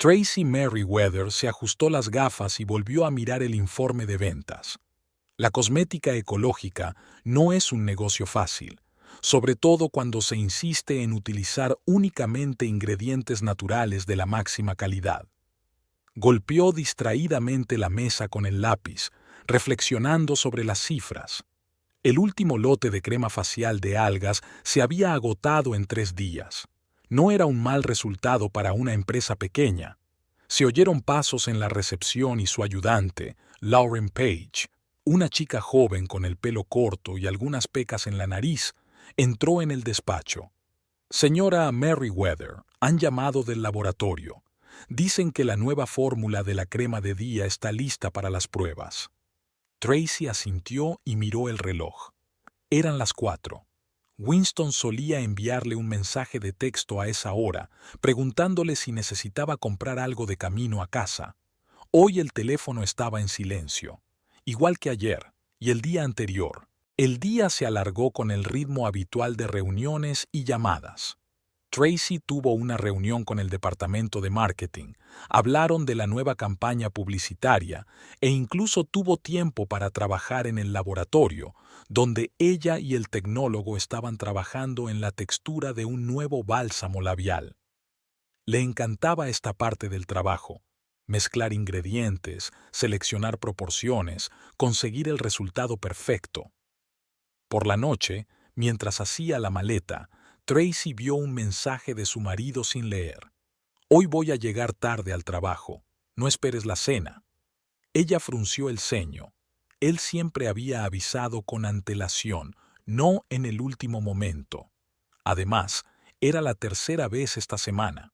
Tracy Merriweather se ajustó las gafas y volvió a mirar el informe de ventas. La cosmética ecológica no es un negocio fácil, sobre todo cuando se insiste en utilizar únicamente ingredientes naturales de la máxima calidad. Golpeó distraídamente la mesa con el lápiz, reflexionando sobre las cifras. El último lote de crema facial de algas se había agotado en 3 días. No era un mal resultado para una empresa pequeña. Se oyeron pasos en la recepción y su ayudante, Lauren Page, una chica joven con el pelo corto y algunas pecas en la nariz, entró en el despacho. Señora Merriweather, han llamado del laboratorio. Dicen que la nueva fórmula de la crema de día está lista para las pruebas. Tracy asintió y miró el reloj. Eran las 4. Winston solía enviarle un mensaje de texto a esa hora, preguntándole si necesitaba comprar algo de camino a casa. Hoy el teléfono estaba en silencio, igual que ayer y el día anterior. El día se alargó con el ritmo habitual de reuniones y llamadas. Tracy tuvo una reunión con el departamento de marketing, hablaron de la nueva campaña publicitaria e incluso tuvo tiempo para trabajar en el laboratorio, donde ella y el tecnólogo estaban trabajando en la textura de un nuevo bálsamo labial. Le encantaba esta parte del trabajo: mezclar ingredientes, seleccionar proporciones, conseguir el resultado perfecto. Por la noche, mientras hacía la maleta, Tracy vio un mensaje de su marido sin leer. Hoy voy a llegar tarde al trabajo. No esperes la cena. Ella frunció el ceño. Él siempre había avisado con antelación, no en el último momento. Además, era la tercera vez esta semana.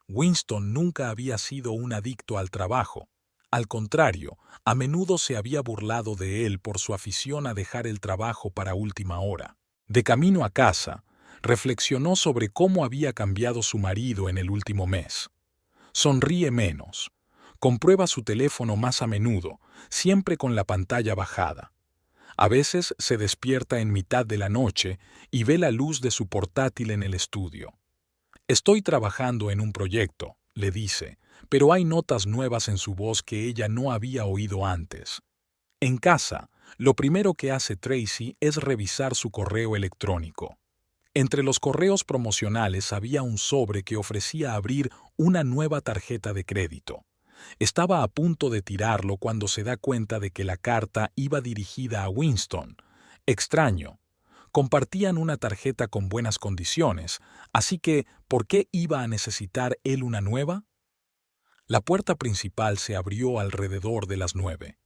Winston nunca había sido un adicto al trabajo. Al contrario, a menudo se había burlado de él por su afición a dejar el trabajo para última hora. De camino a casa, reflexionó sobre cómo había cambiado su marido en el último mes. Sonríe menos. Comprueba su teléfono más a menudo, siempre con la pantalla bajada. A veces se despierta en mitad de la noche y ve la luz de su portátil en el estudio. Estoy trabajando en un proyecto, le dice, pero hay notas nuevas en su voz que ella no había oído antes. En casa, lo primero que hace Tracy es revisar su correo electrónico. Entre los correos promocionales había un sobre que ofrecía abrir una nueva tarjeta de crédito. Estaba a punto de tirarlo cuando se da cuenta de que la carta iba dirigida a Winston. Extraño. Compartían una tarjeta con buenas condiciones, así que ¿por qué iba a necesitar él una nueva? La puerta principal se abrió alrededor de las 9.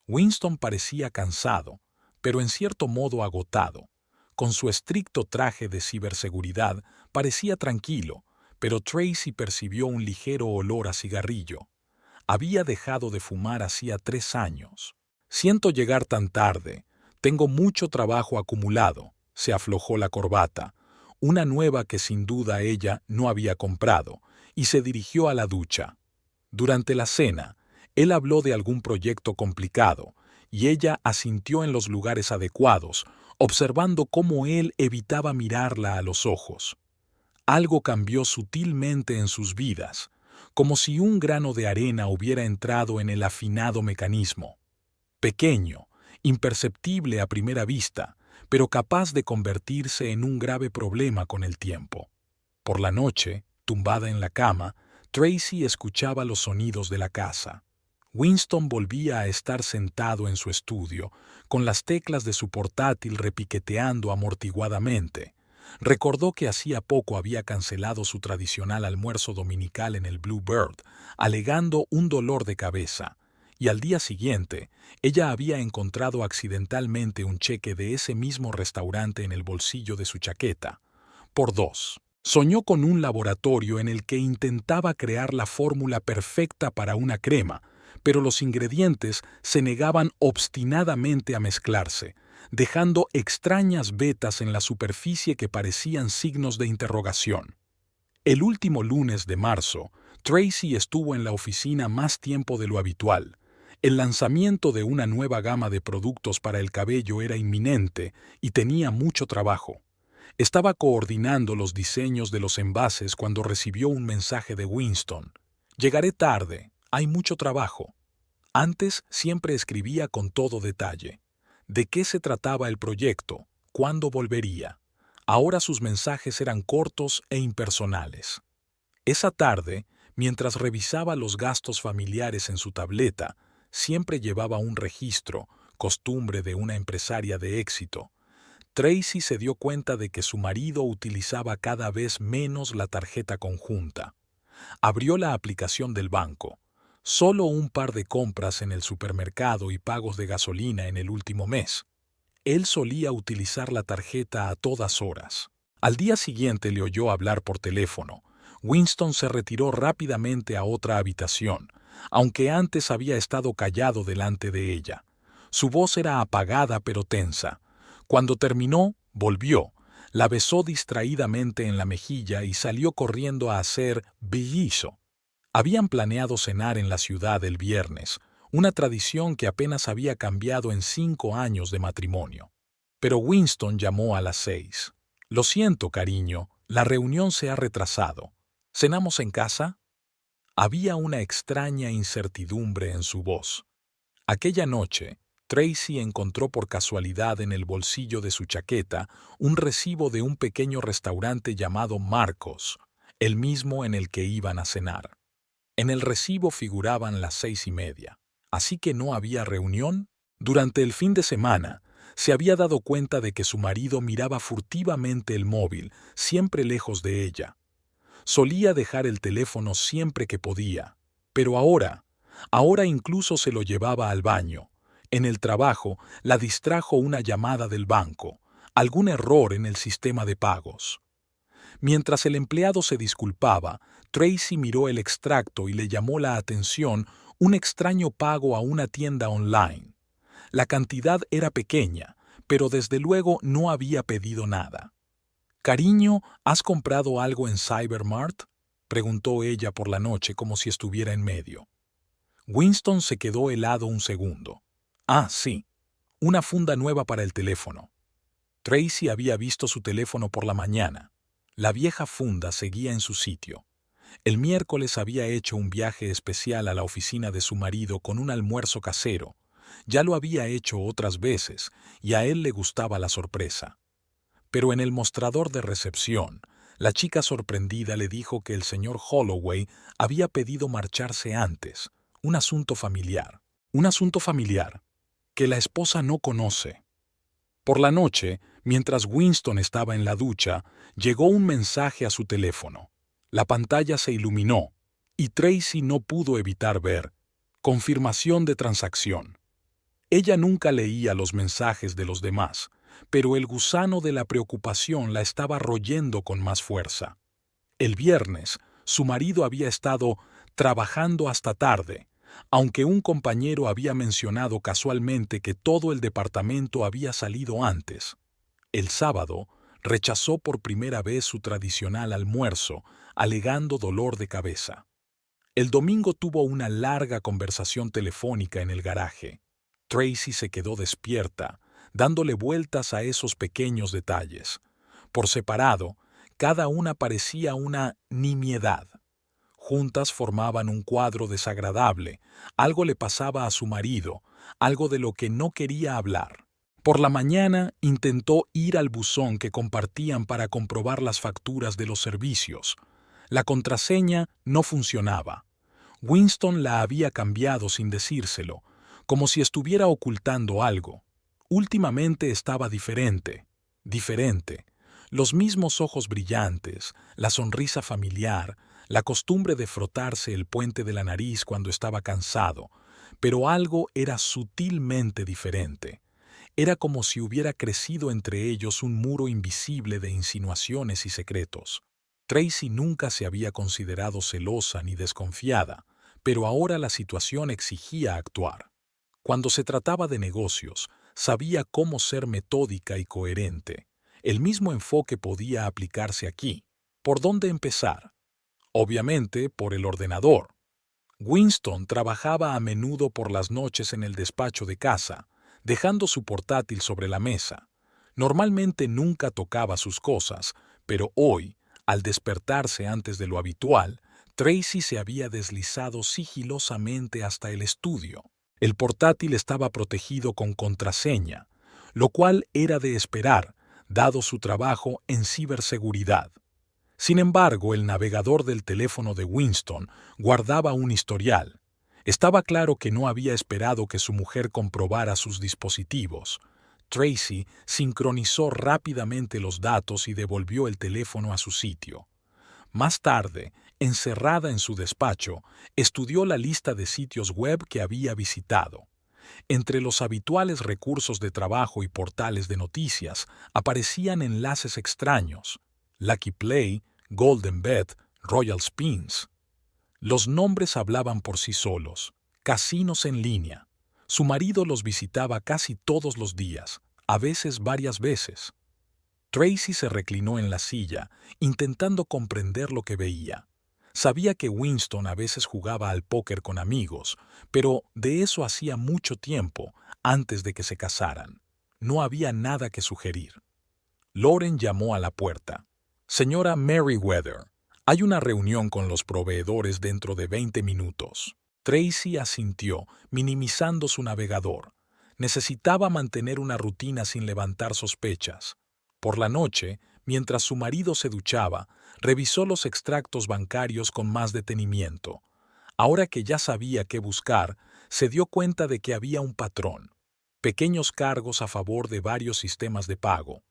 Winston parecía cansado, pero en cierto modo agotado. Con su estricto traje de ciberseguridad parecía tranquilo, pero Tracy percibió un ligero olor a cigarrillo. Había dejado de fumar hacía 3 años. Siento llegar tan tarde. Tengo mucho trabajo acumulado. Se aflojó la corbata, una nueva que sin duda ella no había comprado, y se dirigió a la ducha. Durante la cena, él habló de algún proyecto complicado, y ella asintió en los lugares adecuados, observando cómo él evitaba mirarla a los ojos. Algo cambió sutilmente en sus vidas, como si un grano de arena hubiera entrado en el afinado mecanismo. Pequeño, imperceptible a primera vista, pero capaz de convertirse en un grave problema con el tiempo. Por la noche, tumbada en la cama, Tracy escuchaba los sonidos de la casa. Winston volvía a estar sentado en su estudio, con las teclas de su portátil repiqueteando amortiguadamente. Recordó que hacía poco había cancelado su tradicional almuerzo dominical en el Bluebird, alegando un dolor de cabeza, y al día siguiente, ella había encontrado accidentalmente un cheque de ese mismo restaurante en el bolsillo de su chaqueta. Por 2. Soñó con un laboratorio en el que intentaba crear la fórmula perfecta para una crema, pero los ingredientes se negaban obstinadamente a mezclarse, dejando extrañas vetas en la superficie que parecían signos de interrogación. El último lunes de marzo, Tracy estuvo en la oficina más tiempo de lo habitual. El lanzamiento de una nueva gama de productos para el cabello era inminente y tenía mucho trabajo. Estaba coordinando los diseños de los envases cuando recibió un mensaje de Winston. Llegaré tarde, hay mucho trabajo. Antes siempre escribía con todo detalle. ¿De qué se trataba el proyecto? ¿Cuándo volvería? Ahora sus mensajes eran cortos e impersonales. Esa tarde, mientras revisaba los gastos familiares en su tableta, siempre llevaba un registro, costumbre de una empresaria de éxito. Tracy se dio cuenta de que su marido utilizaba cada vez menos la tarjeta conjunta. Abrió la aplicación del banco. Solo un par de compras en el supermercado y pagos de gasolina en el último mes. Él solía utilizar la tarjeta a todas horas. Al día siguiente le oyó hablar por teléfono. Winston se retiró rápidamente a otra habitación, aunque antes había estado callado delante de ella. Su voz era apagada pero tensa. Cuando terminó, volvió, la besó distraídamente en la mejilla y salió corriendo a hacer billizo. Habían planeado cenar en la ciudad el viernes, una tradición que apenas había cambiado en 5 años de matrimonio. Pero Winston llamó a las 6. Lo siento, cariño, la reunión se ha retrasado. ¿Cenamos en casa? Había una extraña incertidumbre en su voz. Aquella noche, Tracy encontró por casualidad en el bolsillo de su chaqueta un recibo de un pequeño restaurante llamado Marcos, el mismo en el que iban a cenar. En el recibo figuraban las 6:30. Así que no había reunión. Durante el fin de semana, se había dado cuenta de que su marido miraba furtivamente el móvil, siempre lejos de ella. Solía dejar el teléfono siempre que podía, pero ahora incluso se lo llevaba al baño. En el trabajo la distrajo una llamada del banco, algún error en el sistema de pagos. Mientras el empleado se disculpaba, Tracy miró el extracto y le llamó la atención un extraño pago a una tienda online. La cantidad era pequeña, pero desde luego no había pedido nada. «Cariño, ¿has comprado algo en Cybermart?», preguntó ella por la noche como si estuviera en medio. Winston se quedó helado un segundo. «Ah, sí, una funda nueva para el teléfono». Tracy había visto su teléfono por la mañana. La vieja funda seguía en su sitio. El miércoles había hecho un viaje especial a la oficina de su marido con un almuerzo casero. Ya lo había hecho otras veces y a él le gustaba la sorpresa. Pero en el mostrador de recepción, la chica sorprendida le dijo que el señor Holloway había pedido marcharse antes. Un asunto familiar. Un asunto familiar que la esposa no conoce. Por la noche, mientras Winston estaba en la ducha, llegó un mensaje a su teléfono. La pantalla se iluminó y Tracy no pudo evitar ver confirmación de transacción. Ella nunca leía los mensajes de los demás, pero el gusano de la preocupación la estaba royendo con más fuerza. El viernes, su marido había estado trabajando hasta tarde, aunque un compañero había mencionado casualmente que todo el departamento había salido antes. El sábado, rechazó por primera vez su tradicional almuerzo, alegando dolor de cabeza. El domingo tuvo una larga conversación telefónica en el garaje. Tracy se quedó despierta, dándole vueltas a esos pequeños detalles. Por separado, cada una parecía una nimiedad. Juntas formaban un cuadro desagradable. Algo le pasaba a su marido, algo de lo que no quería hablar. Por la mañana intentó ir al buzón que compartían para comprobar las facturas de los servicios. La contraseña no funcionaba. Winston la había cambiado sin decírselo, como si estuviera ocultando algo. Últimamente estaba diferente. Los mismos ojos brillantes, la sonrisa familiar, la costumbre de frotarse el puente de la nariz cuando estaba cansado, pero algo era sutilmente diferente. Era como si hubiera crecido entre ellos un muro invisible de insinuaciones y secretos. Tracy nunca se había considerado celosa ni desconfiada, pero ahora la situación exigía actuar. Cuando se trataba de negocios, sabía cómo ser metódica y coherente. El mismo enfoque podía aplicarse aquí. ¿Por dónde empezar? Obviamente, por el ordenador. Winston trabajaba a menudo por las noches en el despacho de casa, dejando su portátil sobre la mesa. Normalmente nunca tocaba sus cosas, pero hoy, al despertarse antes de lo habitual, Tracy se había deslizado sigilosamente hasta el estudio. El portátil estaba protegido con contraseña, lo cual era de esperar, dado su trabajo en ciberseguridad. Sin embargo, el navegador del teléfono de Winston guardaba un historial. Estaba claro que no había esperado que su mujer comprobara sus dispositivos. Tracy sincronizó rápidamente los datos y devolvió el teléfono a su sitio. Más tarde, encerrada en su despacho, estudió la lista de sitios web que había visitado. Entre los habituales recursos de trabajo y portales de noticias aparecían enlaces extraños: Lucky Play, Golden Bet, Royal Spins. Los nombres hablaban por sí solos. Casinos en línea. Su marido los visitaba casi todos los días, a veces varias veces. Tracy se reclinó en la silla, intentando comprender lo que veía. Sabía que Winston a veces jugaba al póker con amigos, pero de eso hacía mucho tiempo, antes de que se casaran. No había nada que sugerir. Lauren llamó a la puerta. «Señora Merriweather, hay una reunión con los proveedores dentro de 20 minutos». Tracy asintió, minimizando su navegador. Necesitaba mantener una rutina sin levantar sospechas. Por la noche, mientras su marido se duchaba, revisó los extractos bancarios con más detenimiento. Ahora que ya sabía qué buscar, se dio cuenta de que había un patrón: pequeños cargos a favor de varios sistemas de pago.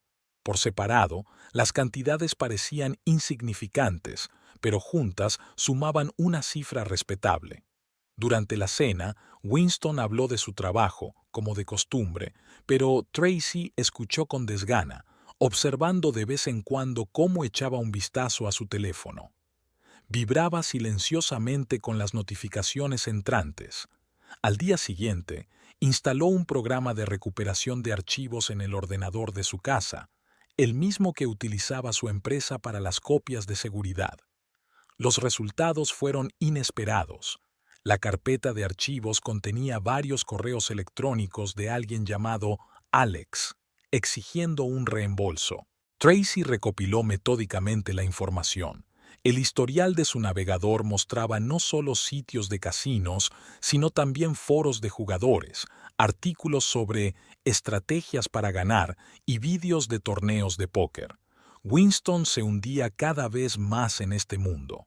Por separado, las cantidades parecían insignificantes, pero juntas sumaban una cifra respetable. Durante la cena, Winston habló de su trabajo, como de costumbre, pero Tracy escuchó con desgana, observando de vez en cuando cómo echaba un vistazo a su teléfono. Vibraba silenciosamente con las notificaciones entrantes. Al día siguiente, instaló un programa de recuperación de archivos en el ordenador de su casa, el mismo que utilizaba su empresa para las copias de seguridad. Los resultados fueron inesperados. La carpeta de archivos contenía varios correos electrónicos de alguien llamado Alex, exigiendo un reembolso. Tracy recopiló metódicamente la información. El historial de su navegador mostraba no solo sitios de casinos, sino también foros de jugadores, artículos sobre estrategias para ganar y vídeos de torneos de póker. Winston se hundía cada vez más en este mundo.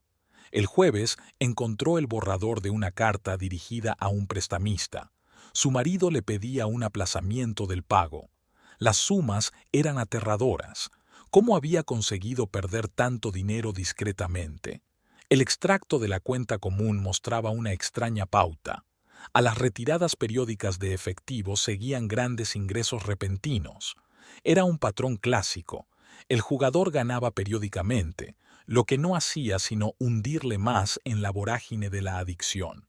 El jueves encontró el borrador de una carta dirigida a un prestamista. Su marido le pedía un aplazamiento del pago. Las sumas eran aterradoras. ¿Cómo había conseguido perder tanto dinero discretamente? El extracto de la cuenta común mostraba una extraña pauta. A las retiradas periódicas de efectivo seguían grandes ingresos repentinos. Era un patrón clásico. El jugador ganaba periódicamente, lo que no hacía sino hundirle más en la vorágine de la adicción.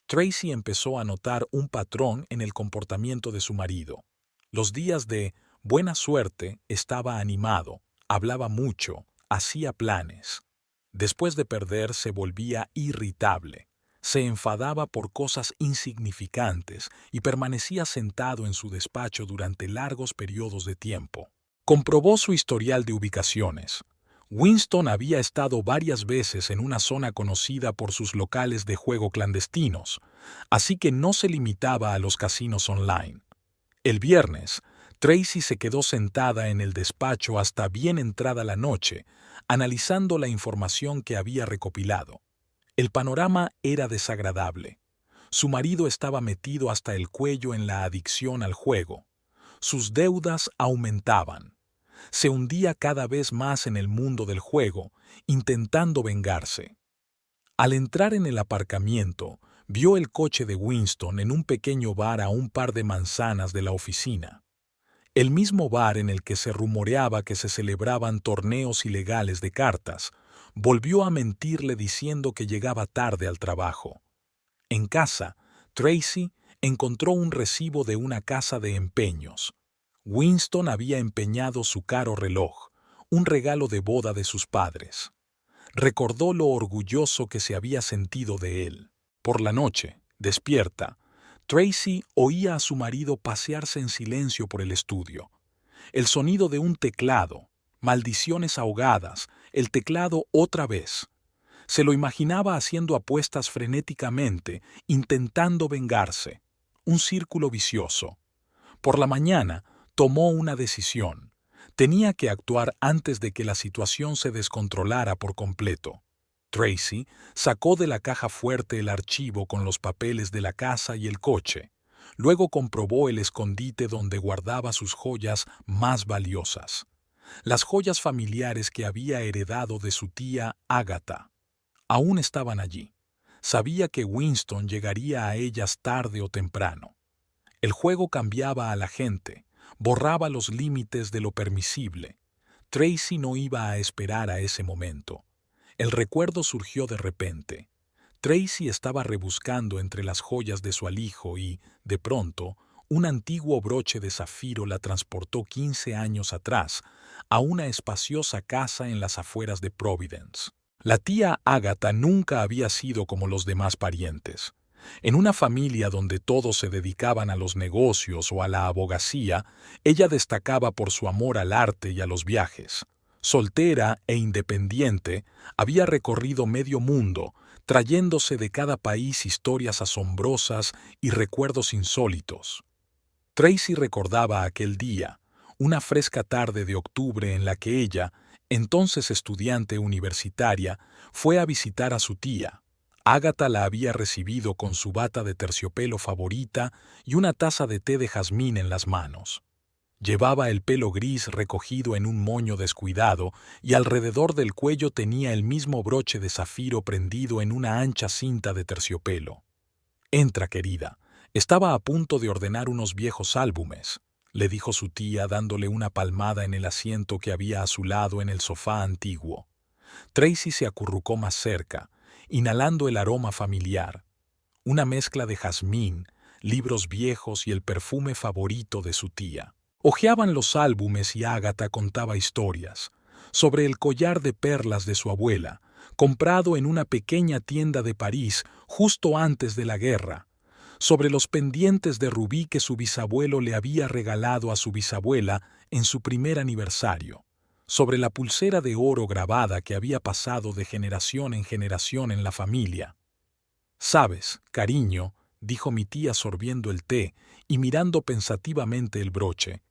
Tracy empezó a notar un patrón en el comportamiento de su marido. Los días de buena suerte estaba animado, hablaba mucho, hacía planes. Después de perder se volvía irritable. Se enfadaba por cosas insignificantes y permanecía sentado en su despacho durante largos periodos de tiempo. Comprobó su historial de ubicaciones. Winston había estado varias veces en una zona conocida por sus locales de juego clandestinos, así que no se limitaba a los casinos online. El viernes, Tracy se quedó sentada en el despacho hasta bien entrada la noche, analizando la información que había recopilado. El panorama era desagradable. Su marido estaba metido hasta el cuello en la adicción al juego. Sus deudas aumentaban. Se hundía cada vez más en el mundo del juego, intentando vengarse. Al entrar en el aparcamiento, vio el coche de Winston en un pequeño bar a un par de manzanas de la oficina. El mismo bar en el que se rumoreaba que se celebraban torneos ilegales de cartas, volvió a mentirle diciendo que llegaba tarde al trabajo. En casa, Tracy encontró un recibo de una casa de empeños. Winston había empeñado su caro reloj, un regalo de boda de sus padres. Recordó lo orgulloso que se había sentido de él. Por la noche, despierta, Tracy oía a su marido pasearse en silencio por el estudio. El sonido de un teclado, maldiciones ahogadas, el teclado otra vez. Se lo imaginaba haciendo apuestas frenéticamente, intentando vengarse. Un círculo vicioso. Por la mañana, tomó una decisión. Tenía que actuar antes de que la situación se descontrolara por completo. Tracy sacó de la caja fuerte el archivo con los papeles de la casa y el coche. Luego comprobó el escondite donde guardaba sus joyas más valiosas. Las joyas familiares que había heredado de su tía Agatha. Aún estaban allí. Sabía que Winston llegaría a ellas tarde o temprano. El juego cambiaba a la gente, borraba los límites de lo permisible. Tracy no iba a esperar a ese momento. El recuerdo surgió de repente. Tracy estaba rebuscando entre las joyas de su alijo y, de pronto, un antiguo broche de zafiro la transportó 15 años atrás, a una espaciosa casa en las afueras de Providence. La tía Agatha nunca había sido como los demás parientes. En una familia donde todos se dedicaban a los negocios o a la abogacía, ella destacaba por su amor al arte y a los viajes. Soltera e independiente, había recorrido medio mundo, trayéndose de cada país historias asombrosas y recuerdos insólitos. Tracy recordaba aquel día, una fresca tarde de octubre en la que ella, entonces estudiante universitaria, fue a visitar a su tía. Agatha la había recibido con su bata de terciopelo favorita y una taza de té de jazmín en las manos. Llevaba el pelo gris recogido en un moño descuidado y alrededor del cuello tenía el mismo broche de zafiro prendido en una ancha cinta de terciopelo. «Entra, querida. Estaba a punto de ordenar unos viejos álbumes», le dijo su tía dándole una palmada en el asiento que había a su lado en el sofá antiguo. Tracy se acurrucó más cerca, inhalando el aroma familiar, una mezcla de jazmín, libros viejos y el perfume favorito de su tía. Hojeaban los álbumes y Agatha contaba historias sobre el collar de perlas de su abuela, comprado en una pequeña tienda de París justo antes de la guerra, sobre los pendientes de rubí que su bisabuelo le había regalado a su bisabuela en su primer aniversario, sobre la pulsera de oro grabada que había pasado de generación en generación en la familia. «Sabes, cariño», dijo mi tía sorbiendo el té y mirando pensativamente el broche,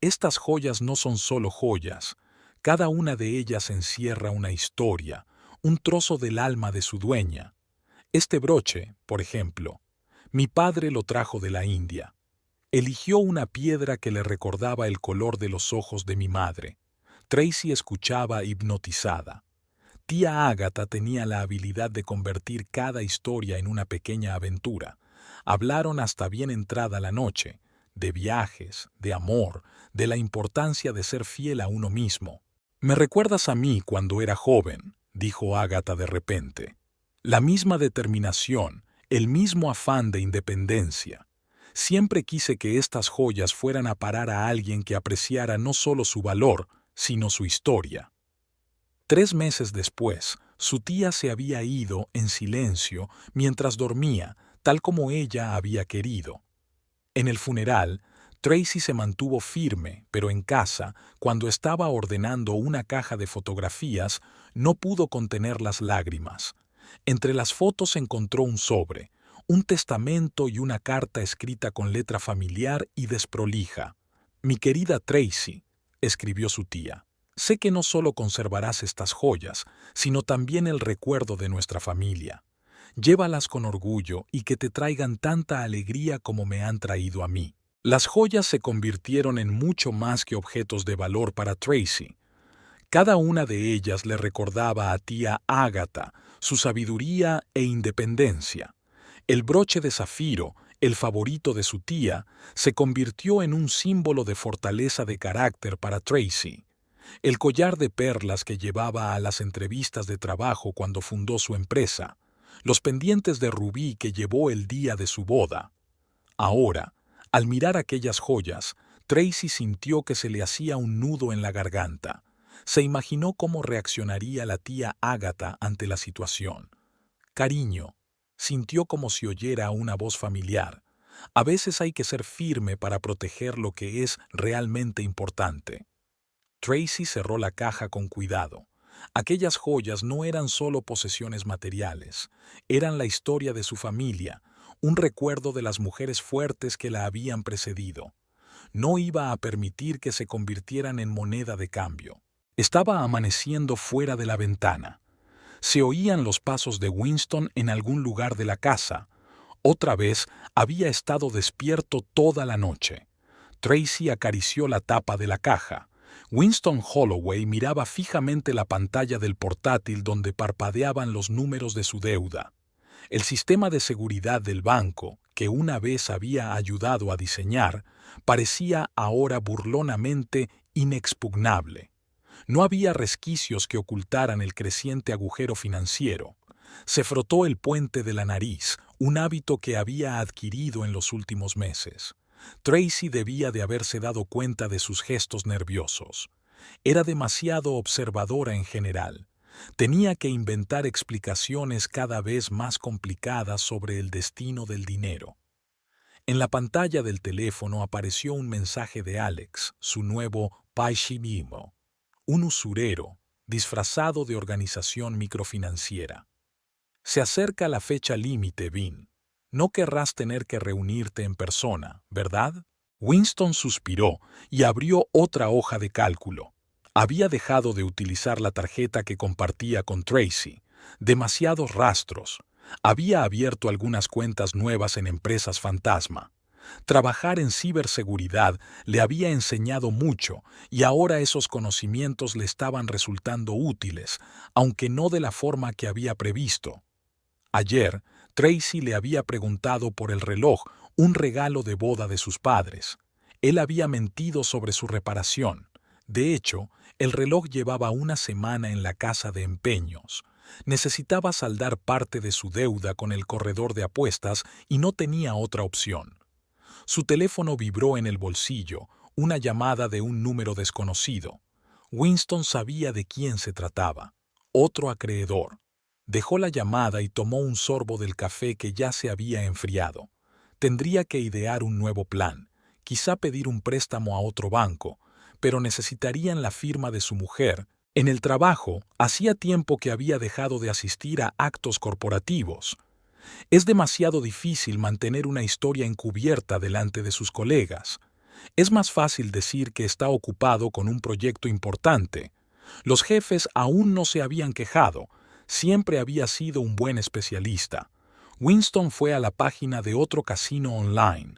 «estas joyas no son solo joyas. Cada una de ellas encierra una historia, un trozo del alma de su dueña. Este broche, por ejemplo, mi padre lo trajo de la India. Eligió una piedra que le recordaba el color de los ojos de mi madre». Tracy escuchaba hipnotizada. Tía Agatha tenía la habilidad de convertir cada historia en una pequeña aventura. Hablaron hasta bien entrada la noche, de viajes, de amor, de la importancia de ser fiel a uno mismo. «Me recuerdas a mí cuando era joven», dijo Agatha de repente. «La misma determinación, el mismo afán de independencia. Siempre quise que estas joyas fueran a parar a alguien que apreciara no solo su valor, sino su historia». 3 meses después, su tía se había ido en silencio mientras dormía, tal como ella había querido. En el funeral, Tracy se mantuvo firme, pero en casa, cuando estaba ordenando una caja de fotografías, no pudo contener las lágrimas. Entre las fotos encontró un sobre, un testamento y una carta escrita con letra familiar y desprolija. «Mi querida Tracy», escribió su tía, «sé que no solo conservarás estas joyas, sino también el recuerdo de nuestra familia. Llévalas con orgullo y que te traigan tanta alegría como me han traído a mí». Las joyas se convirtieron en mucho más que objetos de valor para Tracy. Cada una de ellas le recordaba a tía Agatha su sabiduría e independencia. El broche de zafiro, el favorito de su tía, se convirtió en un símbolo de fortaleza de carácter para Tracy. El collar de perlas que llevaba a las entrevistas de trabajo cuando fundó su empresa, los pendientes de rubí que llevó el día de su boda. Ahora, al mirar aquellas joyas, Tracy sintió que se le hacía un nudo en la garganta. Se imaginó cómo reaccionaría la tía Agatha ante la situación. «Cariño», sintió como si oyera una voz familiar. «A veces hay que ser firme para proteger lo que es realmente importante». Tracy cerró la caja con cuidado. Aquellas joyas no eran solo posesiones materiales, eran la historia de su familia, un recuerdo de las mujeres fuertes que la habían precedido. No iba a permitir que se convirtieran en moneda de cambio. Estaba amaneciendo fuera de la ventana. Se oían los pasos de Winston en algún lugar de la casa. Otra vez había estado despierto toda la noche. Tracy acarició la tapa de la caja. Winston Holloway miraba fijamente la pantalla del portátil donde parpadeaban los números de su deuda. El sistema de seguridad del banco, que una vez había ayudado a diseñar, parecía ahora burlonamente inexpugnable. No había resquicios que ocultaran el creciente agujero financiero. Se frotó el puente de la nariz, un hábito que había adquirido en los últimos meses. Tracy debía de haberse dado cuenta de sus gestos nerviosos. Era demasiado observadora en general. Tenía que inventar explicaciones cada vez más complicadas sobre el destino del dinero. En la pantalla del teléfono apareció un mensaje de Alex, su nuevo paishimimo, un usurero disfrazado de organización microfinanciera. Se acerca la fecha límite, Vin. No querrás tener que reunirte en persona, ¿verdad? Winston suspiró y abrió otra hoja de cálculo. Había dejado de utilizar la tarjeta que compartía con Tracy. Demasiados rastros. Había abierto algunas cuentas nuevas en empresas fantasma. Trabajar en ciberseguridad le había enseñado mucho y ahora esos conocimientos le estaban resultando útiles, aunque no de la forma que había previsto. Ayer, Tracy le había preguntado por el reloj, un regalo de boda de sus padres. Él había mentido sobre su reparación. De hecho, el reloj llevaba una semana en la casa de empeños. Necesitaba saldar parte de su deuda con el corredor de apuestas y no tenía otra opción. Su teléfono vibró en el bolsillo, una llamada de un número desconocido. Winston sabía de quién se trataba. Otro acreedor. Dejó la llamada y tomó un sorbo del café que ya se había enfriado. Tendría que idear un nuevo plan, quizá pedir un préstamo a otro banco, pero necesitarían la firma de su mujer. En el trabajo, hacía tiempo que había dejado de asistir a actos corporativos. Es demasiado difícil mantener una historia encubierta delante de sus colegas. Es más fácil decir que está ocupado con un proyecto importante. Los jefes aún no se habían quejado. Siempre había sido un buen especialista. Winston fue a la página de otro casino online.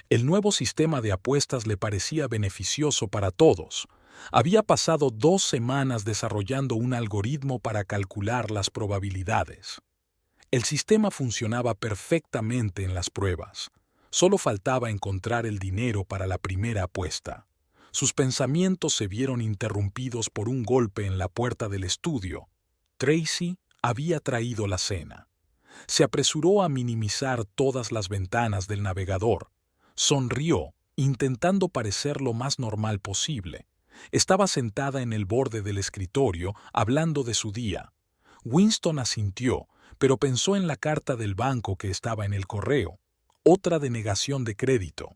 El nuevo sistema de apuestas le parecía beneficioso para todos. Había pasado 2 semanas desarrollando un algoritmo para calcular las probabilidades. El sistema funcionaba perfectamente en las pruebas. Solo faltaba encontrar el dinero para la primera apuesta. Sus pensamientos se vieron interrumpidos por un golpe en la puerta del estudio. Tracy había traído la cena. Se apresuró a minimizar todas las ventanas del navegador. Sonrió, intentando parecer lo más normal posible. Estaba sentada en el borde del escritorio, hablando de su día. Winston asintió, pero pensó en la carta del banco que estaba en el correo. Otra denegación de crédito.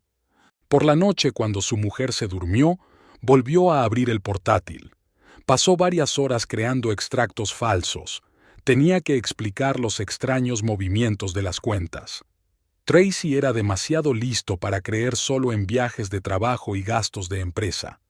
Por la noche, cuando su mujer se durmió, volvió a abrir el portátil. Pasó varias horas creando extractos falsos. Tenía que explicar los extraños movimientos de las cuentas. Tracy era demasiado listo para creer solo en viajes de trabajo y gastos de empresa.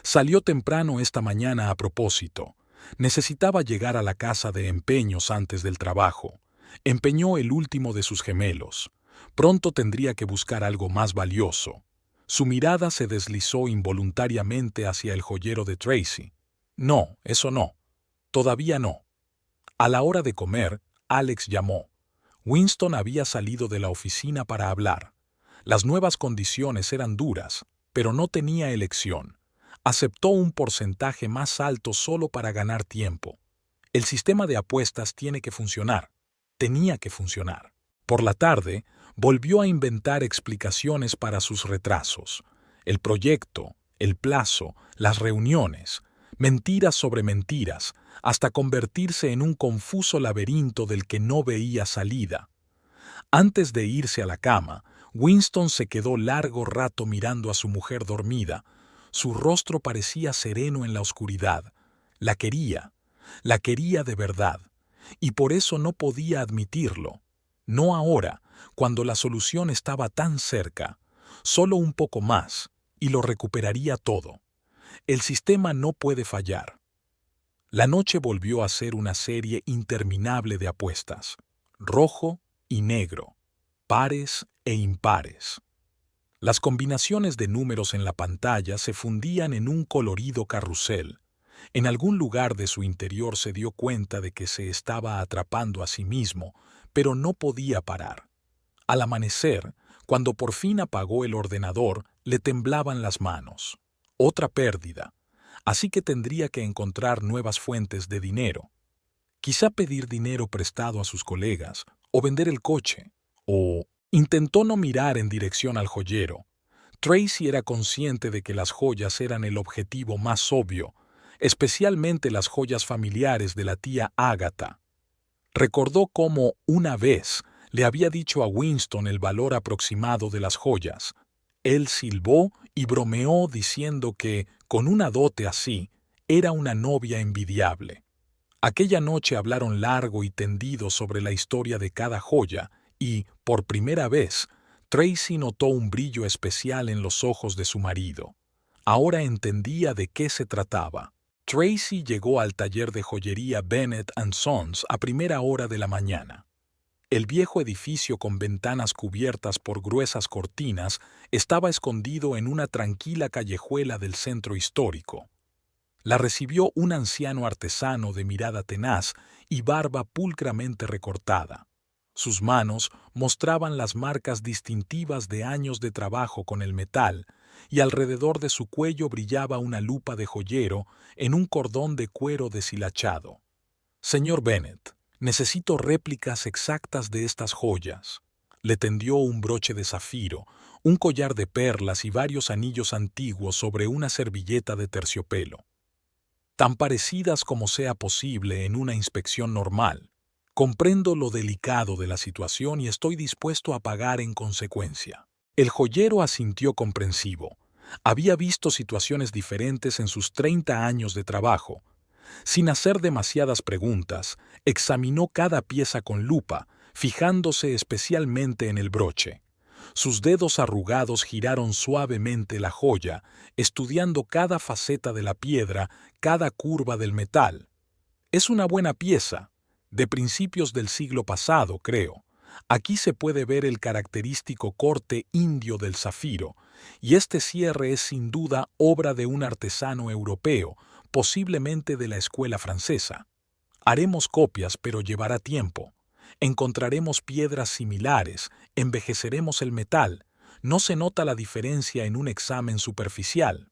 Salió temprano esta mañana a propósito. Necesitaba llegar a la casa de empeños antes del trabajo. Empeñó el último de sus gemelos. Pronto tendría que buscar algo más valioso. Su mirada se deslizó involuntariamente hacia el joyero de Tracy. No, eso no. Todavía no. A la hora de comer, Alex llamó. Winston había salido de la oficina para hablar. Las nuevas condiciones eran duras, pero no tenía elección. Aceptó un porcentaje más alto solo para ganar tiempo. El sistema de apuestas tiene que funcionar. Tenía que funcionar. Por la tarde, volvió a inventar explicaciones para sus retrasos. El proyecto, el plazo, las reuniones, mentiras sobre mentiras, hasta convertirse en un confuso laberinto del que no veía salida. Antes de irse a la cama, Winston se quedó largo rato mirando a su mujer dormida. Su rostro parecía sereno en la oscuridad. La quería. La quería de verdad, y por eso no podía admitirlo. No ahora, cuando la solución estaba tan cerca. Solo un poco más, y lo recuperaría todo. El sistema no puede fallar. La noche volvió a ser una serie interminable de apuestas. Rojo y negro, pares e impares. Las combinaciones de números en la pantalla se fundían en un colorido carrusel. En algún lugar de su interior se dio cuenta de que se estaba atrapando a sí mismo, pero no podía parar. Al amanecer, cuando por fin apagó el ordenador, le temblaban las manos. Otra pérdida. Así que tendría que encontrar nuevas fuentes de dinero. Quizá pedir dinero prestado a sus colegas, o vender el coche, o... Intentó no mirar en dirección al joyero. Tracy era consciente de que las joyas eran el objetivo más obvio, especialmente las joyas familiares de la tía Agatha. Recordó cómo, una vez, le había dicho a Winston el valor aproximado de las joyas. Él silbó y bromeó diciendo que, con una dote así, era una novia envidiable. Aquella noche hablaron largo y tendido sobre la historia de cada joya y, por primera vez, Tracy notó un brillo especial en los ojos de su marido. Ahora entendía de qué se trataba. Tracy llegó al taller de joyería Bennett & Sons a primera hora de la mañana. El viejo edificio con ventanas cubiertas por gruesas cortinas estaba escondido en una tranquila callejuela del centro histórico. La recibió un anciano artesano de mirada tenaz y barba pulcramente recortada. Sus manos mostraban las marcas distintivas de años de trabajo con el metal, y alrededor de su cuello brillaba una lupa de joyero en un cordón de cuero deshilachado. «Señor Bennett, necesito réplicas exactas de estas joyas». Le tendió un broche de zafiro, un collar de perlas y varios anillos antiguos sobre una servilleta de terciopelo. Tan parecidas como sea posible en una inspección normal. Comprendo lo delicado de la situación y estoy dispuesto a pagar en consecuencia. El joyero asintió comprensivo. Había visto situaciones diferentes en sus 30 años de trabajo. Sin hacer demasiadas preguntas, examinó cada pieza con lupa, fijándose especialmente en el broche. Sus dedos arrugados giraron suavemente la joya, estudiando cada faceta de la piedra, cada curva del metal. «Es una buena pieza, de principios del siglo pasado, creo. Aquí se puede ver el característico corte indio del zafiro, y este cierre es sin duda obra de un artesano europeo, posiblemente de la escuela francesa. Haremos copias, pero llevará tiempo. Encontraremos piedras similares, envejeceremos el metal. No se nota la diferencia en un examen superficial».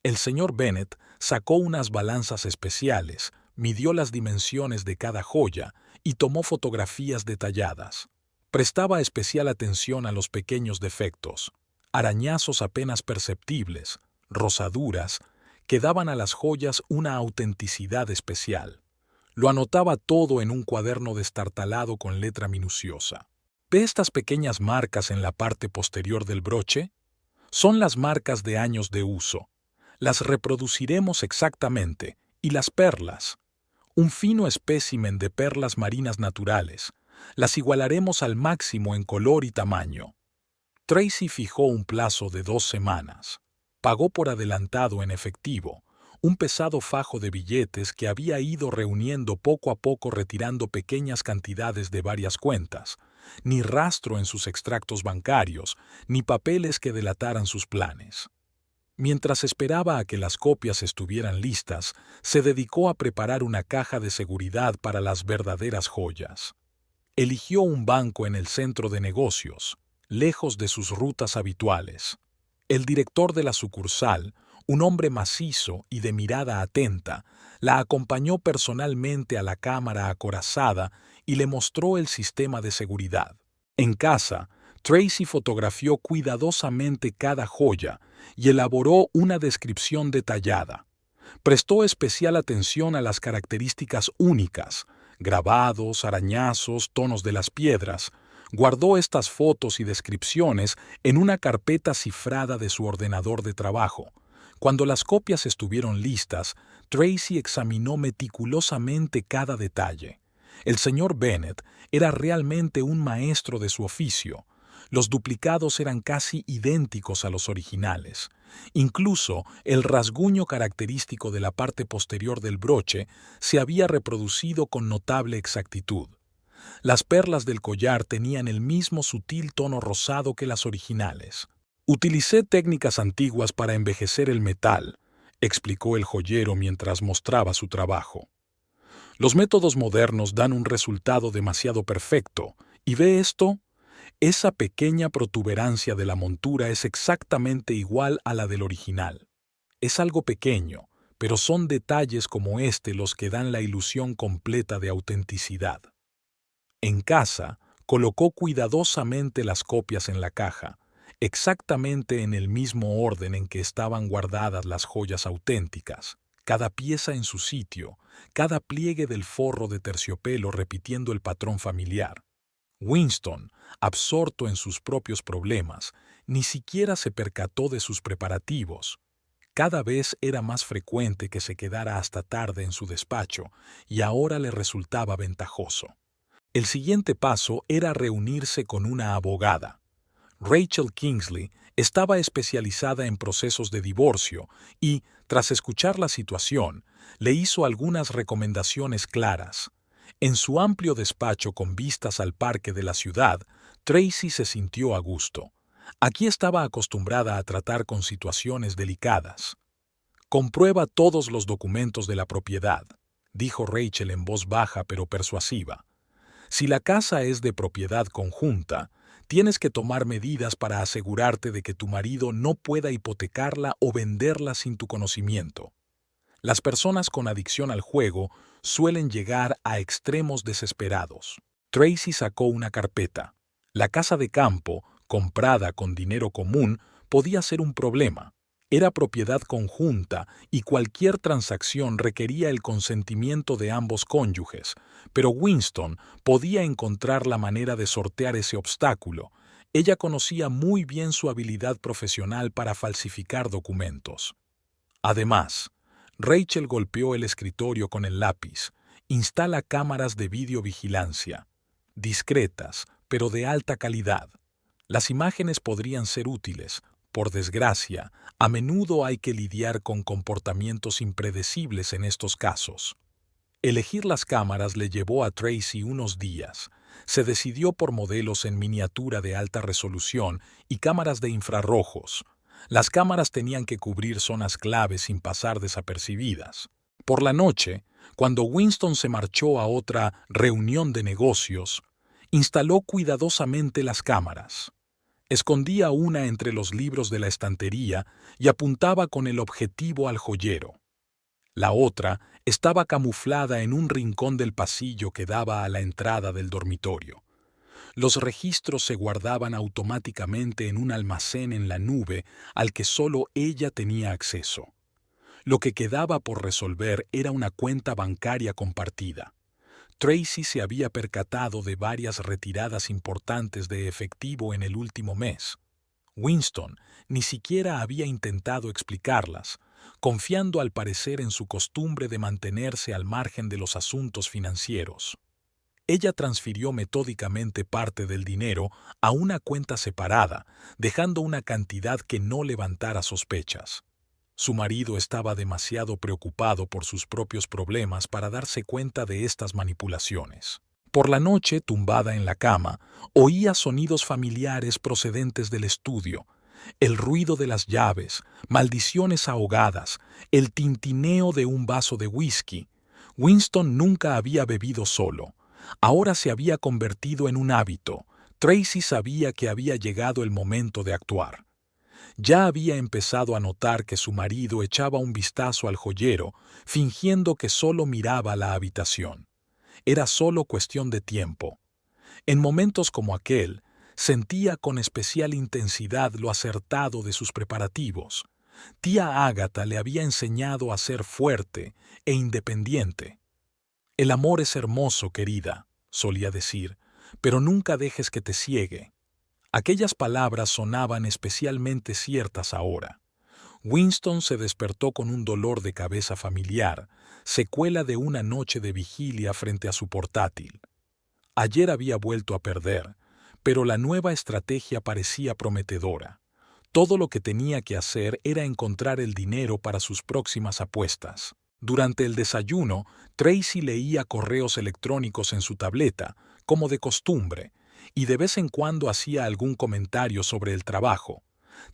El señor Bennett sacó unas balanzas especiales, midió las dimensiones de cada joya y tomó fotografías detalladas. Prestaba especial atención a los pequeños defectos, arañazos apenas perceptibles, rosaduras, que daban a las joyas una autenticidad especial. Lo anotaba todo en un cuaderno destartalado con letra minuciosa. ¿Ve estas pequeñas marcas en la parte posterior del broche? Son las marcas de años de uso. Las reproduciremos exactamente, y las perlas. Un fino espécimen de perlas marinas naturales. Las igualaremos al máximo en color y tamaño. Tracy fijó un plazo de 2 semanas. Pagó por adelantado en efectivo, un pesado fajo de billetes que había ido reuniendo poco a poco retirando pequeñas cantidades de varias cuentas, ni rastro en sus extractos bancarios, ni papeles que delataran sus planes. Mientras esperaba a que las copias estuvieran listas, se dedicó a preparar una caja de seguridad para las verdaderas joyas. Eligió un banco en el centro de negocios, lejos de sus rutas habituales. El director de la sucursal, un hombre macizo y de mirada atenta, la acompañó personalmente a la cámara acorazada y le mostró el sistema de seguridad. En casa, Tracy fotografió cuidadosamente cada joya y elaboró una descripción detallada. Prestó especial atención a las características únicas, grabados, arañazos, tonos de las piedras. Guardó estas fotos y descripciones en una carpeta cifrada de su ordenador de trabajo. Cuando las copias estuvieron listas, Tracy examinó meticulosamente cada detalle. El señor Bennet era realmente un maestro de su oficio. Los duplicados eran casi idénticos a los originales. Incluso el rasguño característico de la parte posterior del broche se había reproducido con notable exactitud. Las perlas del collar tenían el mismo sutil tono rosado que las originales. Utilicé técnicas antiguas para envejecer el metal, explicó el joyero mientras mostraba su trabajo. Los métodos modernos dan un resultado demasiado perfecto, ¿y ve esto? Esa pequeña protuberancia de la montura es exactamente igual a la del original. Es algo pequeño, pero son detalles como este los que dan la ilusión completa de autenticidad. En casa, colocó cuidadosamente las copias en la caja, exactamente en el mismo orden en que estaban guardadas las joyas auténticas, cada pieza en su sitio, cada pliegue del forro de terciopelo repitiendo el patrón familiar. Winston, absorto en sus propios problemas, ni siquiera se percató de sus preparativos. Cada vez era más frecuente que se quedara hasta tarde en su despacho, y ahora le resultaba ventajoso. El siguiente paso era reunirse con una abogada. Rachel Kingsley estaba especializada en procesos de divorcio y, tras escuchar la situación, le hizo algunas recomendaciones claras. En su amplio despacho con vistas al parque de la ciudad, Tracy se sintió a gusto. Aquí estaba acostumbrada a tratar con situaciones delicadas. «Comprueba todos los documentos de la propiedad», dijo Rachel en voz baja pero persuasiva. «Si la casa es de propiedad conjunta, tienes que tomar medidas para asegurarte de que tu marido no pueda hipotecarla o venderla sin tu conocimiento. Las personas con adicción al juego suelen llegar a extremos desesperados». Tracy sacó una carpeta. La casa de campo, comprada con dinero común, podía ser un problema. Era propiedad conjunta y cualquier transacción requería el consentimiento de ambos cónyuges, pero Winston podía encontrar la manera de sortear ese obstáculo. Ella conocía muy bien su habilidad profesional para falsificar documentos. Además, Rachel golpeó el escritorio con el lápiz. Instala cámaras de videovigilancia, discretas, pero de alta calidad. Las imágenes podrían ser útiles. Por desgracia, a menudo hay que lidiar con comportamientos impredecibles en estos casos. Elegir las cámaras le llevó a Tracy unos días. Se decidió por modelos en miniatura de alta resolución y cámaras de infrarrojos. Las cámaras tenían que cubrir zonas clave sin pasar desapercibidas. Por la noche, cuando Winston se marchó a otra reunión de negocios, instaló cuidadosamente las cámaras. Escondía una entre los libros de la estantería y apuntaba con el objetivo al joyero. La otra estaba camuflada en un rincón del pasillo que daba a la entrada del dormitorio. Los registros se guardaban automáticamente en un almacén en la nube al que solo ella tenía acceso. Lo que quedaba por resolver era una cuenta bancaria compartida. Tracy se había percatado de varias retiradas importantes de efectivo en el último mes. Winston ni siquiera había intentado explicarlas, confiando al parecer en su costumbre de mantenerse al margen de los asuntos financieros. Ella transfirió metódicamente parte del dinero a una cuenta separada, dejando una cantidad que no levantara sospechas. Su marido estaba demasiado preocupado por sus propios problemas para darse cuenta de estas manipulaciones. Por la noche, tumbada en la cama, oía sonidos familiares procedentes del estudio, el ruido de las llaves, maldiciones ahogadas, el tintineo de un vaso de whisky. Winston nunca había bebido solo. Ahora se había convertido en un hábito. Tracy sabía que había llegado el momento de actuar. Ya había empezado a notar que su marido echaba un vistazo al joyero, fingiendo que solo miraba la habitación. Era solo cuestión de tiempo. En momentos como aquel, sentía con especial intensidad lo acertado de sus preparativos. Tía Ágata le había enseñado a ser fuerte e independiente. «El amor es hermoso, querida», solía decir, «pero nunca dejes que te ciegue». Aquellas palabras sonaban especialmente ciertas ahora. Winston se despertó con un dolor de cabeza familiar, secuela de una noche de vigilia frente a su portátil. Ayer había vuelto a perder, pero la nueva estrategia parecía prometedora. Todo lo que tenía que hacer era encontrar el dinero para sus próximas apuestas. Durante el desayuno, Tracy leía correos electrónicos en su tableta, como de costumbre, y de vez en cuando hacía algún comentario sobre el trabajo.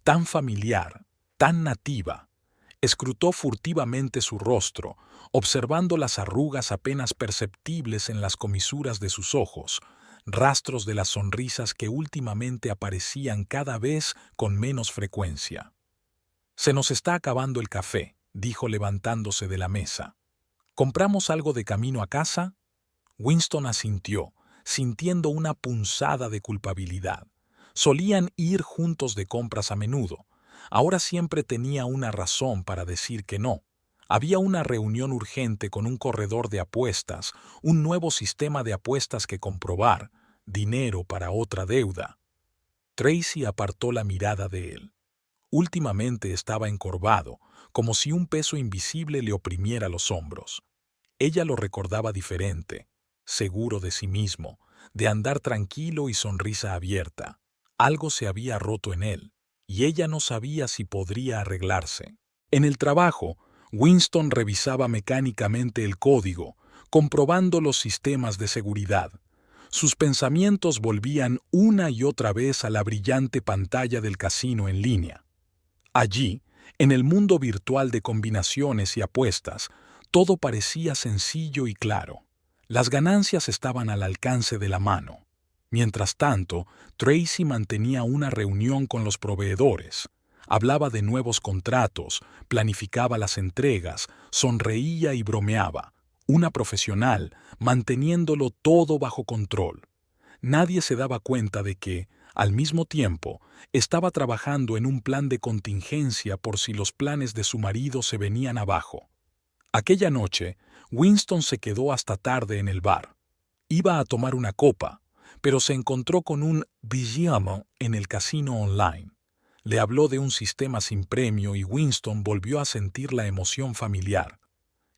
Tan familiar, tan nativa. Escrutó furtivamente su rostro, observando las arrugas apenas perceptibles en las comisuras de sus ojos, rastros de las sonrisas que últimamente aparecían cada vez con menos frecuencia. «Se nos está acabando el café», dijo levantándose de la mesa. «¿Compramos algo de camino a casa?» Winston asintió, sintiendo una punzada de culpabilidad. Solían ir juntos de compras a menudo. Ahora siempre tenía una razón para decir que no. Había una reunión urgente con un corredor de apuestas, un nuevo sistema de apuestas que comprobar, dinero para otra deuda. Tracy apartó la mirada de él. Últimamente estaba encorvado, como si un peso invisible le oprimiera los hombros. Ella lo recordaba diferente, seguro de sí mismo, de andar tranquilo y sonrisa abierta. Algo se había roto en él, y ella no sabía si podría arreglarse. En el trabajo, Winston revisaba mecánicamente el código, comprobando los sistemas de seguridad. Sus pensamientos volvían una y otra vez a la brillante pantalla del casino en línea. Allí, en el mundo virtual de combinaciones y apuestas, todo parecía sencillo y claro. Las ganancias estaban al alcance de la mano. Mientras tanto, Tracy mantenía una reunión con los proveedores. Hablaba de nuevos contratos, planificaba las entregas, sonreía y bromeaba. Una profesional, manteniéndolo todo bajo control. Nadie se daba cuenta de que, al mismo tiempo, estaba trabajando en un plan de contingencia por si los planes de su marido se venían abajo. Aquella noche, Winston se quedó hasta tarde en el bar. Iba a tomar una copa, pero se encontró con un vigilante en el casino online. Le habló de un sistema sin premio y Winston volvió a sentir la emoción familiar.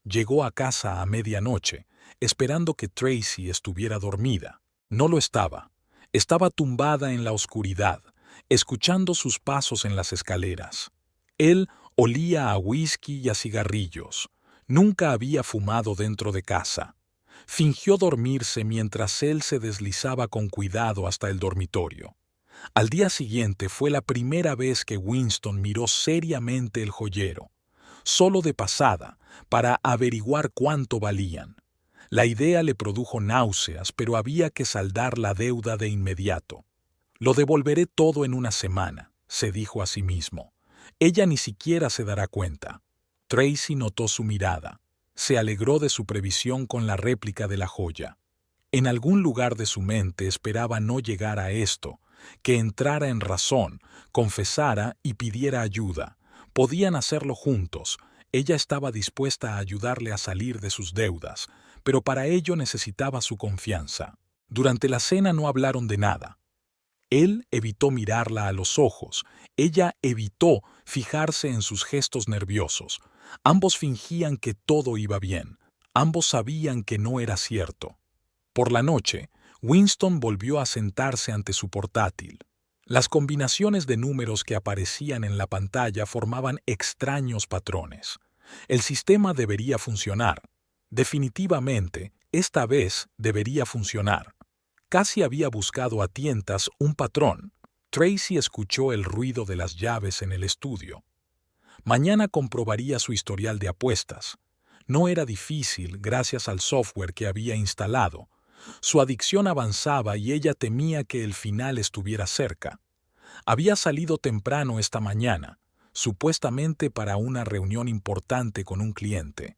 Llegó a casa a medianoche, esperando que Tracy estuviera dormida. No lo estaba. Estaba tumbada en la oscuridad, escuchando sus pasos en las escaleras. Él olía a whisky y a cigarrillos. Nunca había fumado dentro de casa. Fingió dormirse mientras él se deslizaba con cuidado hasta el dormitorio. Al día siguiente fue la primera vez que Winston miró seriamente el joyero, solo de pasada, para averiguar cuánto valían. La idea le produjo náuseas, pero había que saldar la deuda de inmediato. «Lo devolveré todo en una semana», se dijo a sí mismo. Ella ni siquiera se dará cuenta. Tracy notó su mirada. Se alegró de su previsión con la réplica de la joya. En algún lugar de su mente esperaba no llegar a esto, que entrara en razón, confesara y pidiera ayuda. Podían hacerlo juntos. Ella estaba dispuesta a ayudarle a salir de sus deudas, pero para ello necesitaba su confianza. Durante la cena no hablaron de nada. Él evitó mirarla a los ojos. Ella evitó fijarse en sus gestos nerviosos. Ambos fingían que todo iba bien. Ambos sabían que no era cierto. Por la noche, Winston volvió a sentarse ante su portátil. Las combinaciones de números que aparecían en la pantalla formaban extraños patrones. El sistema debería funcionar. Definitivamente, esta vez debería funcionar. Casi había buscado a tientas un patrón. Tracy escuchó el ruido de las llaves en el estudio. Mañana comprobaría su historial de apuestas. No era difícil gracias al software que había instalado. Su adicción avanzaba y ella temía que el final estuviera cerca. Había salido temprano esta mañana, supuestamente para una reunión importante con un cliente.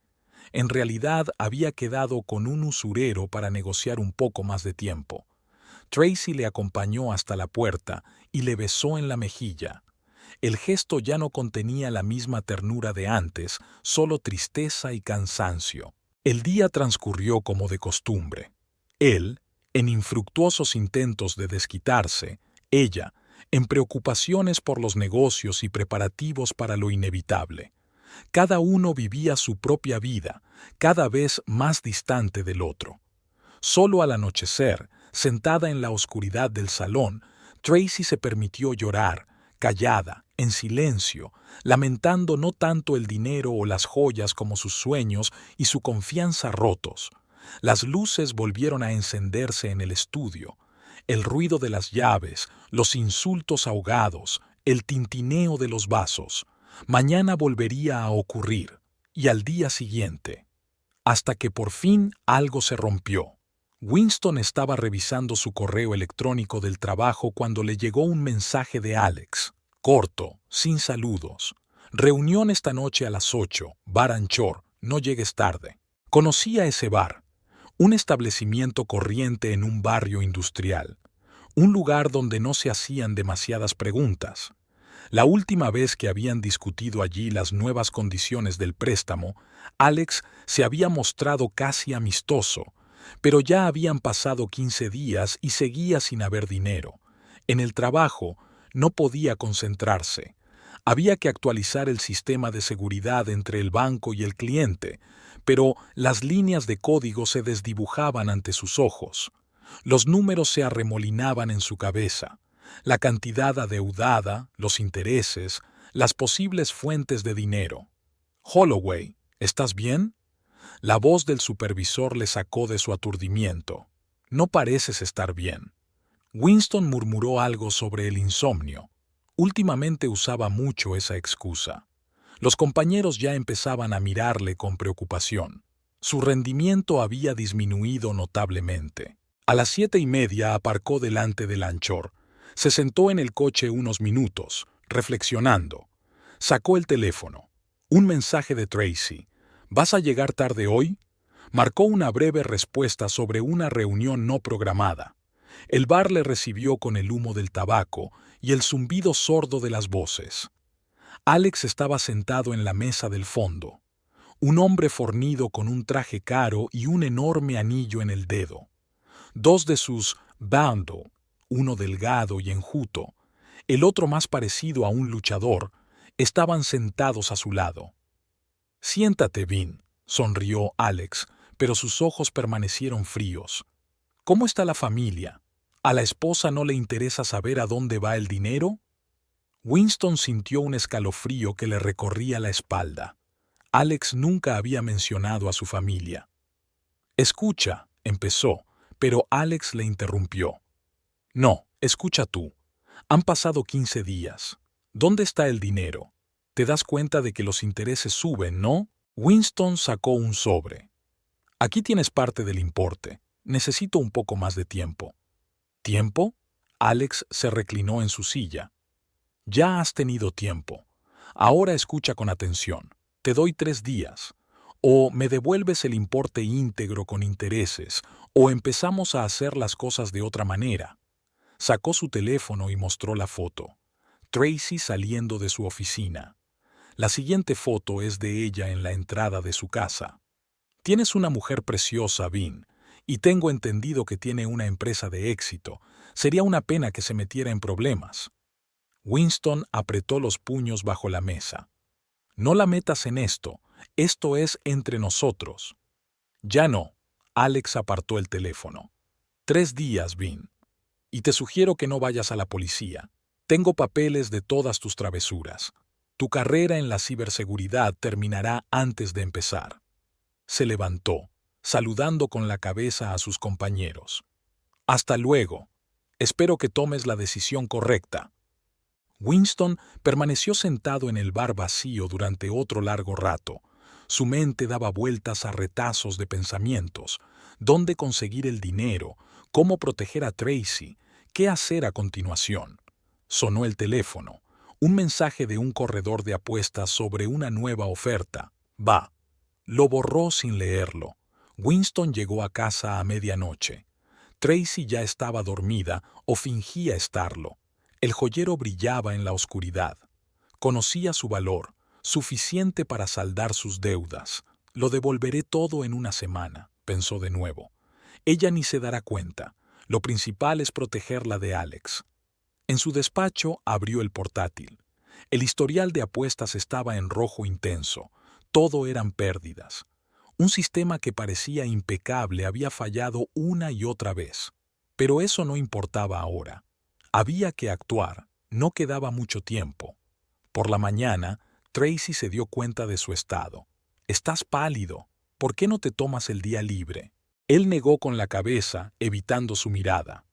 En realidad había quedado con un usurero para negociar un poco más de tiempo. Tracy le acompañó hasta la puerta y le besó en la mejilla. El gesto ya no contenía la misma ternura de antes, solo tristeza y cansancio. El día transcurrió como de costumbre. Él, en infructuosos intentos de desquitarse, ella, en preocupaciones por los negocios y preparativos para lo inevitable. Cada uno vivía su propia vida, cada vez más distante del otro. Solo al anochecer, sentada en la oscuridad del salón, Tracy se permitió llorar, callada, en silencio, lamentando no tanto el dinero o las joyas como sus sueños y su confianza rotos. Las luces volvieron a encenderse en el estudio. El ruido de las llaves, los insultos ahogados, el tintineo de los vasos. Mañana volvería a ocurrir, y al día siguiente. Hasta que por fin algo se rompió. Winston estaba revisando su correo electrónico del trabajo cuando le llegó un mensaje de Alex. Corto, sin saludos. Reunión esta noche a las 8, Bar Anchor, no llegues tarde. Conocía ese bar. Un establecimiento corriente en un barrio industrial. Un lugar donde no se hacían demasiadas preguntas. La última vez que habían discutido allí las nuevas condiciones del préstamo, Alex se había mostrado casi amistoso, pero ya habían pasado 15 días y seguía sin haber dinero. En el trabajo no podía concentrarse. Había que actualizar el sistema de seguridad entre el banco y el cliente, pero las líneas de código se desdibujaban ante sus ojos. Los números se arremolinaban en su cabeza. La cantidad adeudada, los intereses, las posibles fuentes de dinero. Holloway, ¿estás bien? La voz del supervisor le sacó de su aturdimiento. No pareces estar bien. Winston murmuró algo sobre el insomnio. Últimamente usaba mucho esa excusa. Los compañeros ya empezaban a mirarle con preocupación. Su rendimiento había disminuido notablemente. A las 7:30 aparcó delante del Anchor. Se sentó en el coche unos minutos, reflexionando. Sacó el teléfono. Un mensaje de Tracy. ¿Vas a llegar tarde hoy? Marcó una breve respuesta sobre una reunión no programada. El bar le recibió con el humo del tabaco y el zumbido sordo de las voces. Alex estaba sentado en la mesa del fondo. Un hombre fornido con un traje caro y un enorme anillo en el dedo. Dos de sus bando, uno delgado y enjuto, el otro más parecido a un luchador, estaban sentados a su lado. «Siéntate, Vin», sonrió Alex, pero sus ojos permanecieron fríos. «¿Cómo está la familia? ¿A la esposa no le interesa saber a dónde va el dinero?» Winston sintió un escalofrío que le recorría la espalda. Alex nunca había mencionado a su familia. «Escucha», empezó, pero Alex le interrumpió. «No, escucha tú. Han pasado 15 días. ¿Dónde está el dinero? Te das cuenta de que los intereses suben, ¿no?» Winston sacó un sobre. «Aquí tienes parte del importe. Necesito un poco más de tiempo». ¿Tiempo? Alex se reclinó en su silla. «Ya has tenido tiempo. Ahora escucha con atención. Te doy 3 días. O me devuelves el importe íntegro con intereses, o empezamos a hacer las cosas de otra manera». Sacó su teléfono y mostró la foto. Tracy saliendo de su oficina. La siguiente foto es de ella en la entrada de su casa. «Tienes una mujer preciosa, Vin, y tengo entendido que tiene una empresa de éxito. Sería una pena que se metiera en problemas». Winston apretó los puños bajo la mesa. «No la metas en esto. Esto es entre nosotros». «Ya no». Alex apartó el teléfono. 3 días, Vin. Y te sugiero que no vayas a la policía. Tengo papeles de todas tus travesuras. Tu carrera en la ciberseguridad terminará antes de empezar». Se levantó, saludando con la cabeza a sus compañeros. «Hasta luego. Espero que tomes la decisión correcta». Winston permaneció sentado en el bar vacío durante otro largo rato. Su mente daba vueltas a retazos de pensamientos. ¿Dónde conseguir el dinero? ¿Cómo proteger a Tracy? ¿Qué hacer a continuación? Sonó el teléfono. Un mensaje de un corredor de apuestas sobre una nueva oferta. Va. Lo borró sin leerlo. Winston llegó a casa a medianoche. Tracy ya estaba dormida o fingía estarlo. El joyero brillaba en la oscuridad. Conocía su valor, suficiente para saldar sus deudas. «Lo devolveré todo en una semana», pensó de nuevo. Ella ni se dará cuenta. Lo principal es protegerla de Alex. En su despacho abrió el portátil. El historial de apuestas estaba en rojo intenso. Todo eran pérdidas. Un sistema que parecía impecable había fallado una y otra vez. Pero eso no importaba ahora. Había que actuar. No quedaba mucho tiempo. Por la mañana, Tracy se dio cuenta de su estado. «Estás pálido. ¿Por qué no te tomas el día libre?» Él negó con la cabeza, evitando su mirada.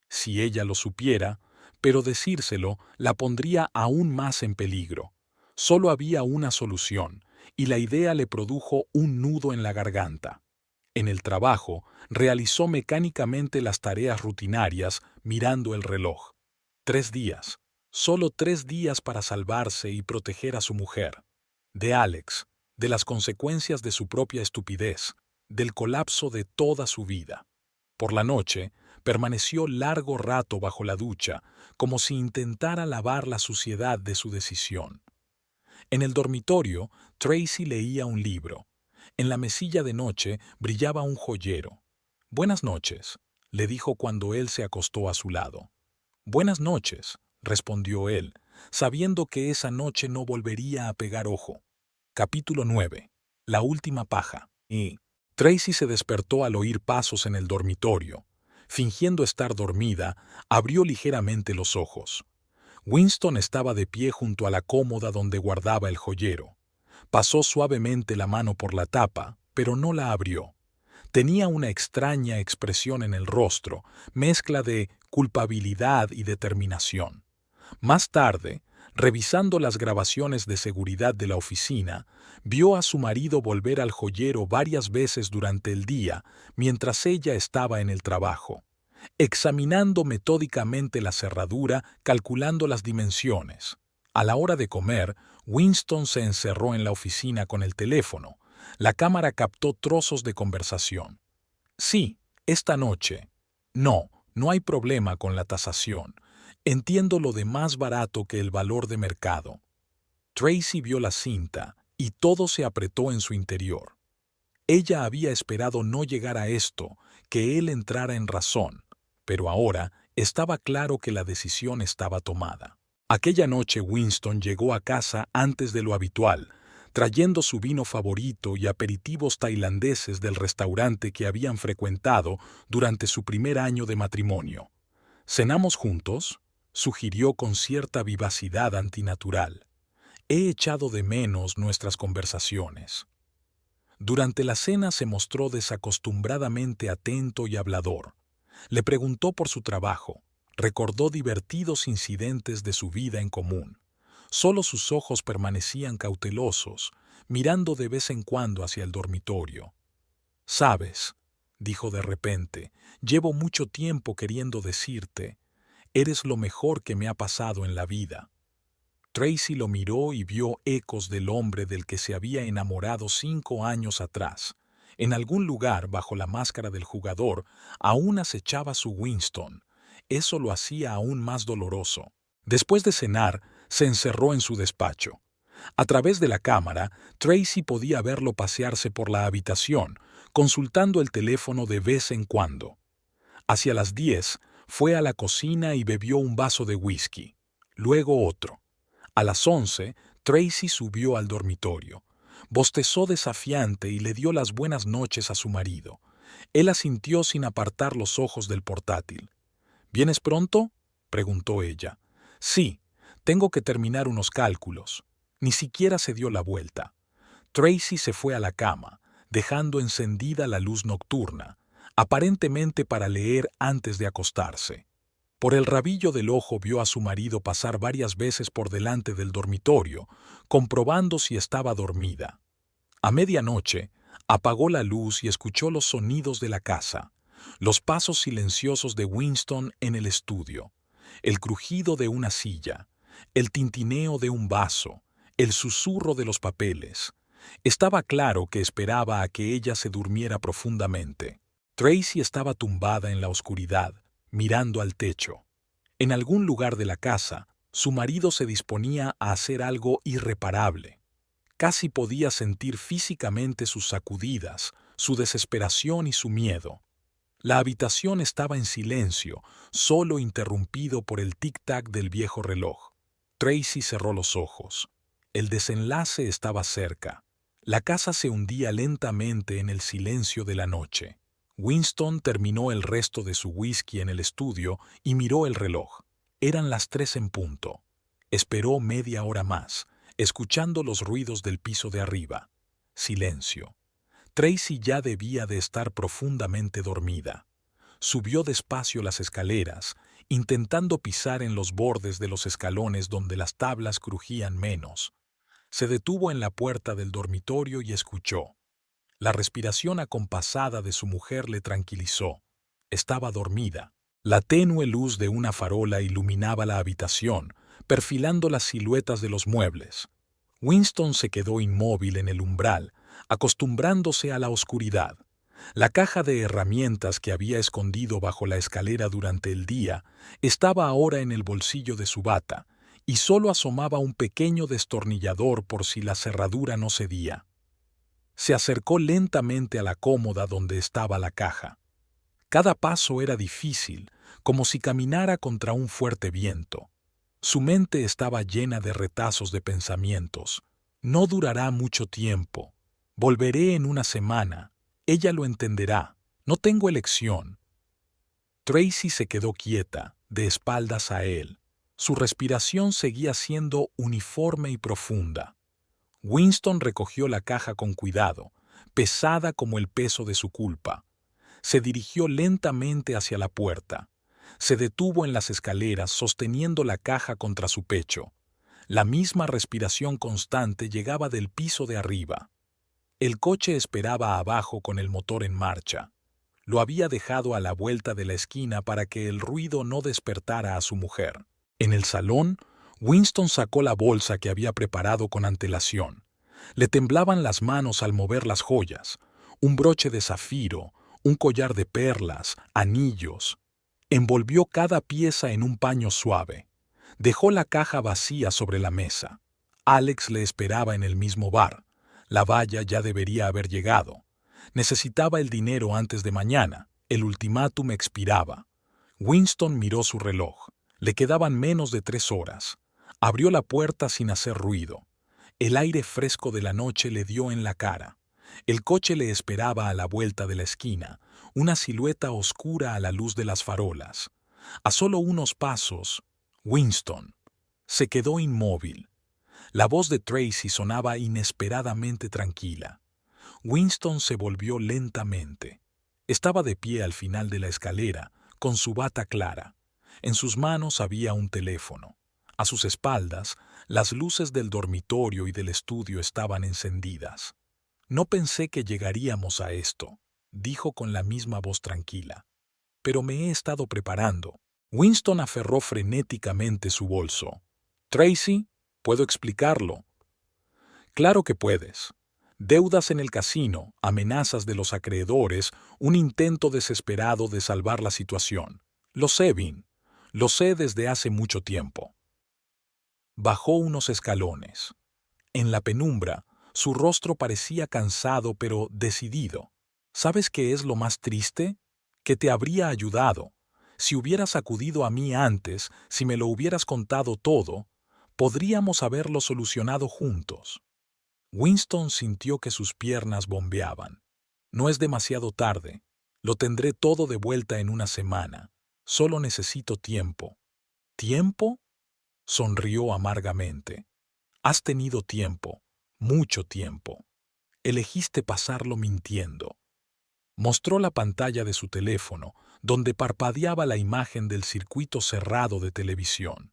Si ella lo supiera, pero decírselo la pondría aún más en peligro. Solo había una solución, y la idea le produjo un nudo en la garganta. En el trabajo, realizó mecánicamente las tareas rutinarias, mirando el reloj. 3 días. Solo 3 días para salvarse y proteger a su mujer. De Alex, de las consecuencias de su propia estupidez, del colapso de toda su vida. Por la noche, permaneció largo rato bajo la ducha, como si intentara lavar la suciedad de su decisión. En el dormitorio, Tracy leía un libro. En la mesilla de noche brillaba un joyero. «Buenas noches», le dijo cuando él se acostó a su lado. «Buenas noches», respondió él, sabiendo que esa noche no volvería a pegar ojo. Capítulo 9. La última paja. Y Tracy se despertó al oír pasos en el dormitorio. Fingiendo estar dormida, abrió ligeramente los ojos. Winston estaba de pie junto a la cómoda donde guardaba el joyero. Pasó suavemente la mano por la tapa, pero no la abrió. Tenía una extraña expresión en el rostro, mezcla de culpabilidad y determinación. Más tarde, revisando las grabaciones de seguridad de la oficina, vio a su marido volver al joyero varias veces durante el día mientras ella estaba en el trabajo, examinando metódicamente la cerradura, calculando las dimensiones. A la hora de comer, Winston se encerró en la oficina con el teléfono. La cámara captó trozos de conversación. «Sí, esta noche. No, no hay problema con la tasación. Entiendo lo de más barato que el valor de mercado». Tracy vio la cinta y todo se apretó en su interior. Ella había esperado no llegar a esto, que él entrara en razón, pero ahora estaba claro que la decisión estaba tomada. Aquella noche Winston llegó a casa antes de lo habitual, trayendo su vino favorito y aperitivos tailandeses del restaurante que habían frecuentado durante su primer año de matrimonio. «¿Cenamos juntos?», sugirió con cierta vivacidad antinatural. «He echado de menos nuestras conversaciones». Durante la cena se mostró desacostumbradamente atento y hablador. Le preguntó por su trabajo, recordó divertidos incidentes de su vida en común. Solo sus ojos permanecían cautelosos, mirando de vez en cuando hacia el dormitorio. «Sabes», dijo de repente, «llevo mucho tiempo queriendo decirte, eres lo mejor que me ha pasado en la vida». Tracy lo miró y vio ecos del hombre del que se había enamorado 5 años atrás. En algún lugar bajo la máscara del jugador aún acechaba su Winston. Eso lo hacía aún más doloroso. Después de cenar, se encerró en su despacho. A través de la cámara, Tracy podía verlo pasearse por la habitación, consultando el teléfono de vez en cuando. Hacia las 10, fue a la cocina y bebió un vaso de whisky. Luego otro. A las 11, Tracy subió al dormitorio. Bostezó desafiante y le dio las buenas noches a su marido. Él asintió sin apartar los ojos del portátil. «¿Vienes pronto?», preguntó ella. «Sí, tengo que terminar unos cálculos». Ni siquiera se dio la vuelta. Tracy se fue a la cama, dejando encendida la luz nocturna, aparentemente para leer antes de acostarse. Por el rabillo del ojo vio a su marido pasar varias veces por delante del dormitorio, comprobando si estaba dormida. A medianoche, apagó la luz y escuchó los sonidos de la casa, los pasos silenciosos de Winston en el estudio, el crujido de una silla, el tintineo de un vaso, el susurro de los papeles. Estaba claro que esperaba a que ella se durmiera profundamente. Tracy estaba tumbada en la oscuridad, mirando al techo. En algún lugar de la casa, su marido se disponía a hacer algo irreparable. Casi podía sentir físicamente sus sacudidas, su desesperación y su miedo. La habitación estaba en silencio, solo interrumpido por el tic-tac del viejo reloj. Tracy cerró los ojos. El desenlace estaba cerca. La casa se hundía lentamente en el silencio de la noche. Winston terminó el resto de su whisky en el estudio y miró el reloj. Eran las 3 en punto. Esperó media hora más, escuchando los ruidos del piso de arriba. Silencio. Tracy ya debía de estar profundamente dormida. Subió despacio las escaleras, intentando pisar en los bordes de los escalones donde las tablas crujían menos. Se detuvo en la puerta del dormitorio y escuchó. La respiración acompasada de su mujer le tranquilizó. Estaba dormida. La tenue luz de una farola iluminaba la habitación, perfilando las siluetas de los muebles. Winston se quedó inmóvil en el umbral, acostumbrándose a la oscuridad. La caja de herramientas que había escondido bajo la escalera durante el día estaba ahora en el bolsillo de su bata, y solo asomaba un pequeño destornillador por si la cerradura no cedía. Se acercó lentamente a la cómoda donde estaba la caja. Cada paso era difícil, como si caminara contra un fuerte viento. Su mente estaba llena de retazos de pensamientos. No durará mucho tiempo. Volveré en una semana. Ella lo entenderá. No tengo elección. Tracy se quedó quieta, de espaldas a él. Su respiración seguía siendo uniforme y profunda. Winston recogió la caja con cuidado, pesada como el peso de su culpa. Se dirigió lentamente hacia la puerta. Se detuvo en las escaleras sosteniendo la caja contra su pecho. La misma respiración constante llegaba del piso de arriba. El coche esperaba abajo con el motor en marcha. Lo había dejado a la vuelta de la esquina para que el ruido no despertara a su mujer. En el salón, Winston sacó la bolsa que había preparado con antelación. Le temblaban las manos al mover las joyas, un broche de zafiro, un collar de perlas, anillos. Envolvió cada pieza en un paño suave. Dejó la caja vacía sobre la mesa. Alex le esperaba en el mismo bar. La valla ya debería haber llegado. Necesitaba el dinero antes de mañana. El ultimátum expiraba. Winston miró su reloj. Le quedaban menos de 3 horas. Abrió la puerta sin hacer ruido. El aire fresco de la noche le dio en la cara. El coche le esperaba a la vuelta de la esquina, una silueta oscura a la luz de las farolas. A solo unos pasos, Winston se quedó inmóvil. La voz de Tracy sonaba inesperadamente tranquila. Winston se volvió lentamente. Estaba de pie al final de la escalera, con su bata clara. En sus manos había un teléfono. A sus espaldas, las luces del dormitorio y del estudio estaban encendidas. No pensé que llegaríamos a esto, dijo con la misma voz tranquila. Pero me he estado preparando. Winston aferró frenéticamente su bolso. Tracy, puedo explicarlo. Claro que puedes. Deudas en el casino, amenazas de los acreedores, un intento desesperado de salvar la situación. Lo sé, Vin. Lo sé desde hace mucho tiempo. Bajó unos escalones. En la penumbra, su rostro parecía cansado pero decidido. ¿Sabes qué es lo más triste? Que te habría ayudado. Si hubieras acudido a mí antes, si me lo hubieras contado todo, podríamos haberlo solucionado juntos. Winston sintió que sus piernas bombeaban. No es demasiado tarde. Lo tendré todo de vuelta en una semana. Solo necesito tiempo. ¿Tiempo? Sonrió amargamente. Has tenido tiempo, mucho tiempo. Elegiste pasarlo mintiendo. Mostró la pantalla de su teléfono, donde parpadeaba la imagen del circuito cerrado de televisión.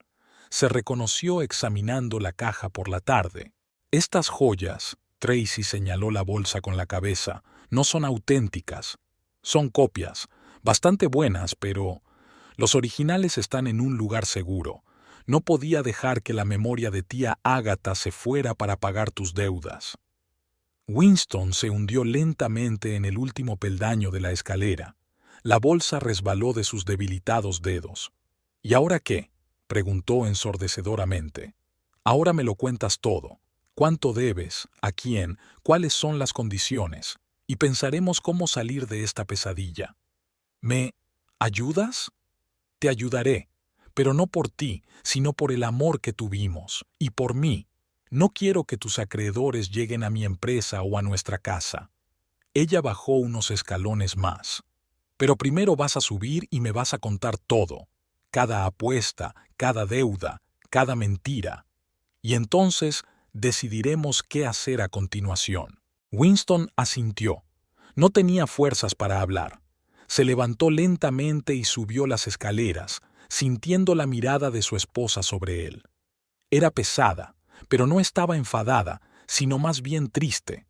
Se reconoció examinando la caja por la tarde. Estas joyas, Tracy señaló la bolsa con la cabeza, no son auténticas. Son copias, bastante buenas, pero los originales están en un lugar seguro. No podía dejar que la memoria de tía Ágata se fuera para pagar tus deudas. Winston se hundió lentamente en el último peldaño de la escalera. La bolsa resbaló de sus debilitados dedos. ¿Y ahora qué? Preguntó ensordecedoramente. Ahora me lo cuentas todo. ¿Cuánto debes? ¿A quién? ¿Cuáles son las condiciones? Y pensaremos cómo salir de esta pesadilla. ¿Me ayudas? Te ayudaré, pero no por ti, sino por el amor que tuvimos, y por mí. No quiero que tus acreedores lleguen a mi empresa o a nuestra casa. Ella bajó unos escalones más. Pero primero vas a subir y me vas a contar todo. Cada apuesta, cada deuda, cada mentira. Y entonces decidiremos qué hacer a continuación. Winston asintió. No tenía fuerzas para hablar. Se levantó lentamente y subió las escaleras, sintiendo la mirada de su esposa sobre él. Era pesada, pero no estaba enfadada, sino más bien triste.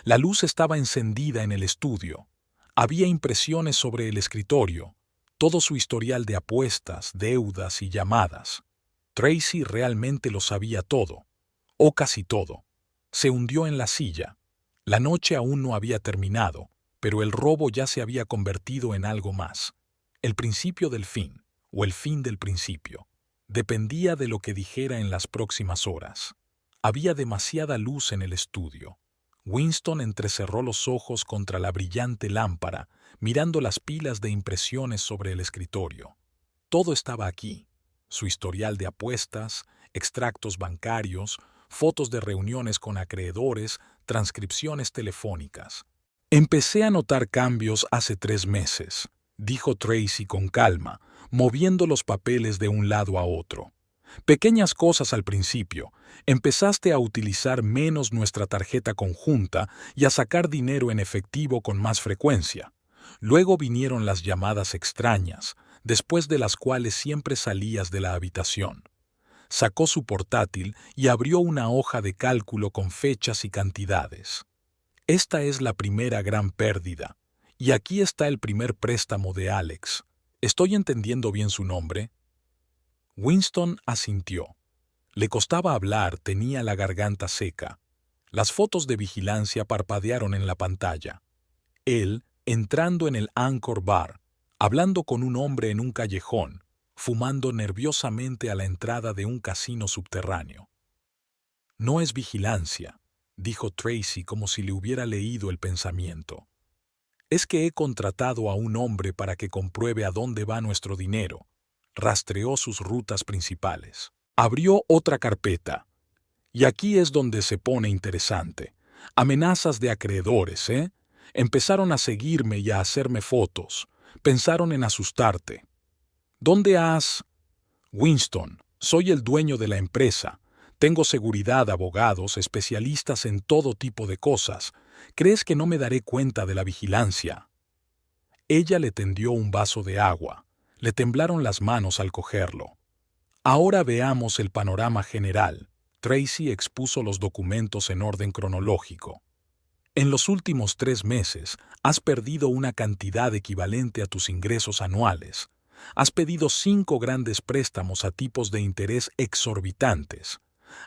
La luz estaba encendida en el estudio. Había impresiones sobre el escritorio, todo su historial de apuestas, deudas y llamadas. Tracy realmente lo sabía todo, o casi todo. Se hundió en la silla. La noche aún no había terminado, pero el robo ya se había convertido en algo más. El principio del fin, o el fin del principio, dependía de lo que dijera en las próximas horas. Había demasiada luz en el estudio. Winston entrecerró los ojos contra la brillante lámpara, mirando las pilas de impresiones sobre el escritorio. Todo estaba aquí: su historial de apuestas, extractos bancarios, fotos de reuniones con acreedores, transcripciones telefónicas. Empecé a notar cambios hace 3 meses, dijo Tracy con calma, moviendo los papeles de un lado a otro. Pequeñas cosas al principio. Empezaste a utilizar menos nuestra tarjeta conjunta y a sacar dinero en efectivo con más frecuencia. Luego vinieron las llamadas extrañas, después de las cuales siempre salías de la habitación. Sacó su portátil y abrió una hoja de cálculo con fechas y cantidades. Esta es la primera gran pérdida. Y aquí está el primer préstamo de Alex. ¿Estoy entendiendo bien su nombre? Winston asintió. Le costaba hablar, tenía la garganta seca. Las fotos de vigilancia parpadearon en la pantalla. Él, entrando en el Anchor Bar, hablando con un hombre en un callejón, fumando nerviosamente a la entrada de un casino subterráneo. No es vigilancia, dijo Tracy como si le hubiera leído el pensamiento. Es que he contratado a un hombre para que compruebe a dónde va nuestro dinero. Rastreó sus rutas principales. Abrió otra carpeta. Y aquí es donde se pone interesante. Amenazas de acreedores, ¿eh? Empezaron a seguirme y a hacerme fotos. Pensaron en asustarte. ¿Dónde has...? Winston, soy el dueño de la empresa. Tengo seguridad, abogados, especialistas en todo tipo de cosas. ¿Crees que no me daré cuenta de la vigilancia? Ella le tendió un vaso de agua. Le temblaron las manos al cogerlo. Ahora veamos el panorama general. Tracy expuso los documentos en orden cronológico. En los últimos 3 meses has perdido una cantidad equivalente a tus ingresos anuales. Has pedido 5 grandes préstamos a tipos de interés exorbitantes.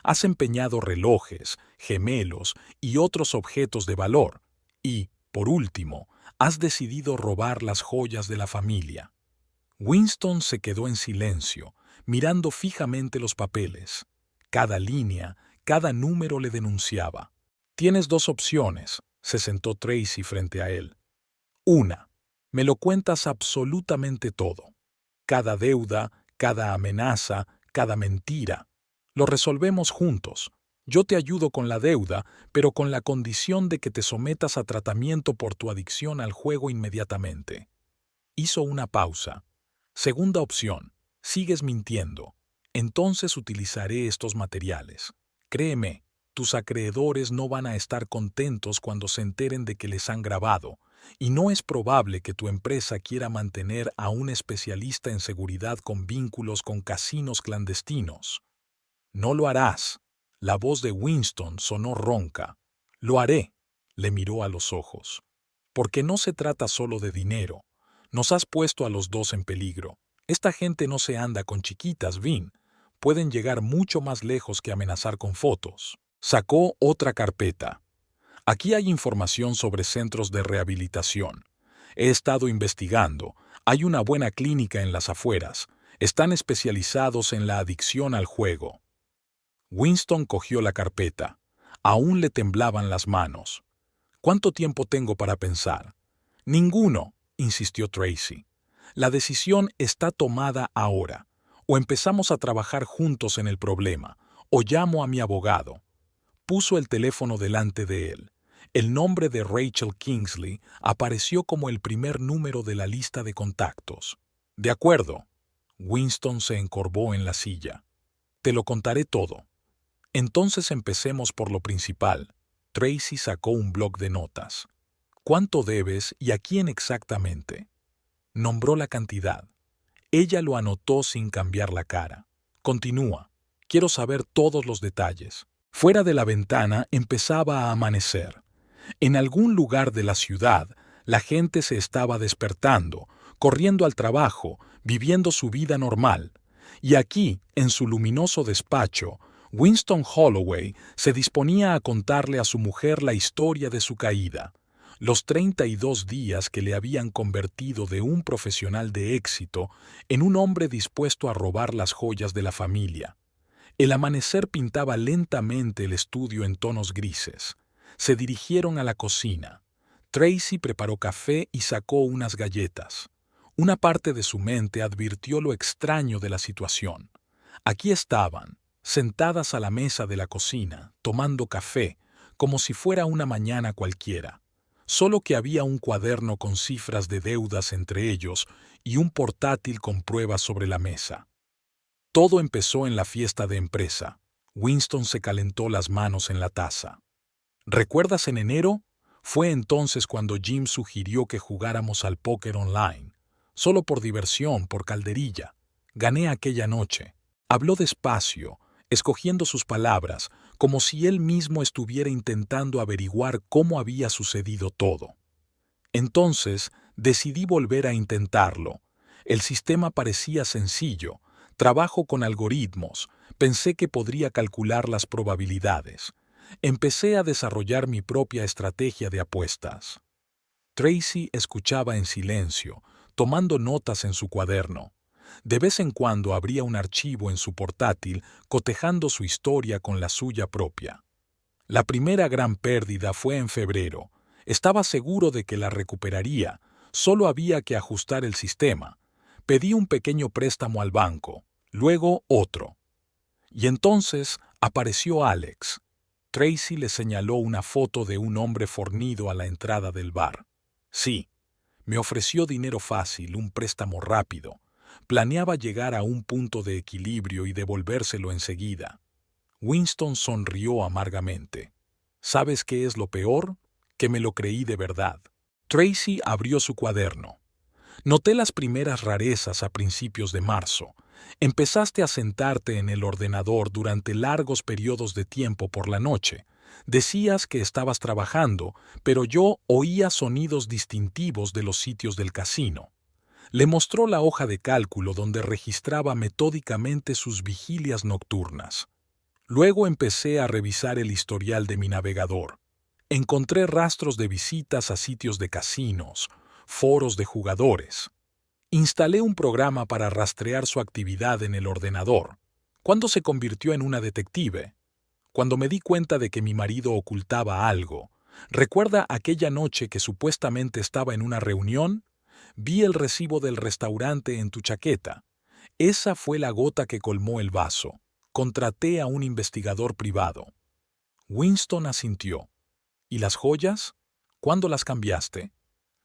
Has empeñado relojes, gemelos y otros objetos de valor. Y, por último, has decidido robar las joyas de la familia. Winston se quedó en silencio, mirando fijamente los papeles. Cada línea, cada número le denunciaba. Tienes 2 opciones, se sentó Tracy frente a él. Una, me lo cuentas absolutamente todo. Cada deuda, cada amenaza, cada mentira. Lo resolvemos juntos. Yo te ayudo con la deuda, pero con la condición de que te sometas a tratamiento por tu adicción al juego inmediatamente. Hizo una pausa. Segunda opción, sigues mintiendo. Entonces utilizaré estos materiales. Créeme, tus acreedores no van a estar contentos cuando se enteren de que les han grabado, y no es probable que tu empresa quiera mantener a un especialista en seguridad con vínculos con casinos clandestinos. No lo harás. La voz de Winston sonó ronca. Lo haré, le miró a los ojos. Porque no se trata solo de dinero. Nos has puesto a los dos en peligro. Esta gente no se anda con chiquitas, Vin. Pueden llegar mucho más lejos que amenazar con fotos. Sacó otra carpeta. Aquí hay información sobre centros de rehabilitación. He estado investigando. Hay una buena clínica en las afueras. Están especializados en la adicción al juego. Winston cogió la carpeta. Aún le temblaban las manos. ¿Cuánto tiempo tengo para pensar? Ninguno, insistió Tracy. La decisión está tomada ahora. O empezamos a trabajar juntos en el problema, o llamo a mi abogado. Puso el teléfono delante de él. El nombre de Rachel Kingsley apareció como el primer número de la lista de contactos. De acuerdo. Winston se encorvó en la silla. Te lo contaré todo. Entonces empecemos por lo principal. Tracy sacó un bloc de notas. ¿Cuánto debes y a quién exactamente? Nombró la cantidad. Ella lo anotó sin cambiar la cara. Continúa. Quiero saber todos los detalles. Fuera de la ventana empezaba a amanecer. En algún lugar de la ciudad, la gente se estaba despertando, corriendo al trabajo, viviendo su vida normal. Y aquí, en su luminoso despacho, Winston Holloway se disponía a contarle a su mujer la historia de su caída, los 32 días que le habían convertido de un profesional de éxito en un hombre dispuesto a robar las joyas de la familia. El amanecer pintaba lentamente el estudio en tonos grises. Se dirigieron a la cocina. Tracy preparó café y sacó unas galletas. Una parte de su mente advirtió lo extraño de la situación. Aquí estaban, sentadas a la mesa de la cocina, tomando café, como si fuera una mañana cualquiera. Solo que había un cuaderno con cifras de deudas entre ellos y un portátil con pruebas sobre la mesa. Todo empezó en la fiesta de empresa. Winston se calentó las manos en la taza. ¿Recuerdas en enero? Fue entonces cuando Jim sugirió que jugáramos al póker online. Solo por diversión, por calderilla. Gané aquella noche. Habló despacio, escogiendo sus palabras, como si él mismo estuviera intentando averiguar cómo había sucedido todo. Entonces, decidí volver a intentarlo. El sistema parecía sencillo. Trabajo con algoritmos. Pensé que podría calcular las probabilidades. Empecé a desarrollar mi propia estrategia de apuestas. Tracy escuchaba en silencio, tomando notas en su cuaderno. De vez en cuando abría un archivo en su portátil, cotejando su historia con la suya propia. La primera gran pérdida fue en febrero. Estaba seguro de que la recuperaría. Solo había que ajustar el sistema. Pedí un pequeño préstamo al banco, luego otro. Y entonces apareció Alex. Tracy le señaló una foto de un hombre fornido a la entrada del bar. Sí, me ofreció dinero fácil, un préstamo rápido. Planeaba llegar a un punto de equilibrio y devolvérselo enseguida. Winston sonrió amargamente. ¿Sabes qué es lo peor? Que me lo creí de verdad. Tracy abrió su cuaderno. Noté las primeras rarezas a principios de marzo. Empezaste a sentarte en el ordenador durante largos periodos de tiempo por la noche. Decías que estabas trabajando, pero yo oía sonidos distintivos de los sitios del casino. Le mostró la hoja de cálculo donde registraba metódicamente sus vigilias nocturnas. Luego empecé a revisar el historial de mi navegador. Encontré rastros de visitas a sitios de casinos, foros de jugadores. Instalé un programa para rastrear su actividad en el ordenador. ¿Cuándo se convirtió en una detective? Cuando me di cuenta de que mi marido ocultaba algo. ¿Recuerda aquella noche que supuestamente estaba en una reunión? Vi el recibo del restaurante en tu chaqueta. Esa fue la gota que colmó el vaso. Contraté a un investigador privado. Winston asintió. ¿Y las joyas? ¿Cuándo las cambiaste?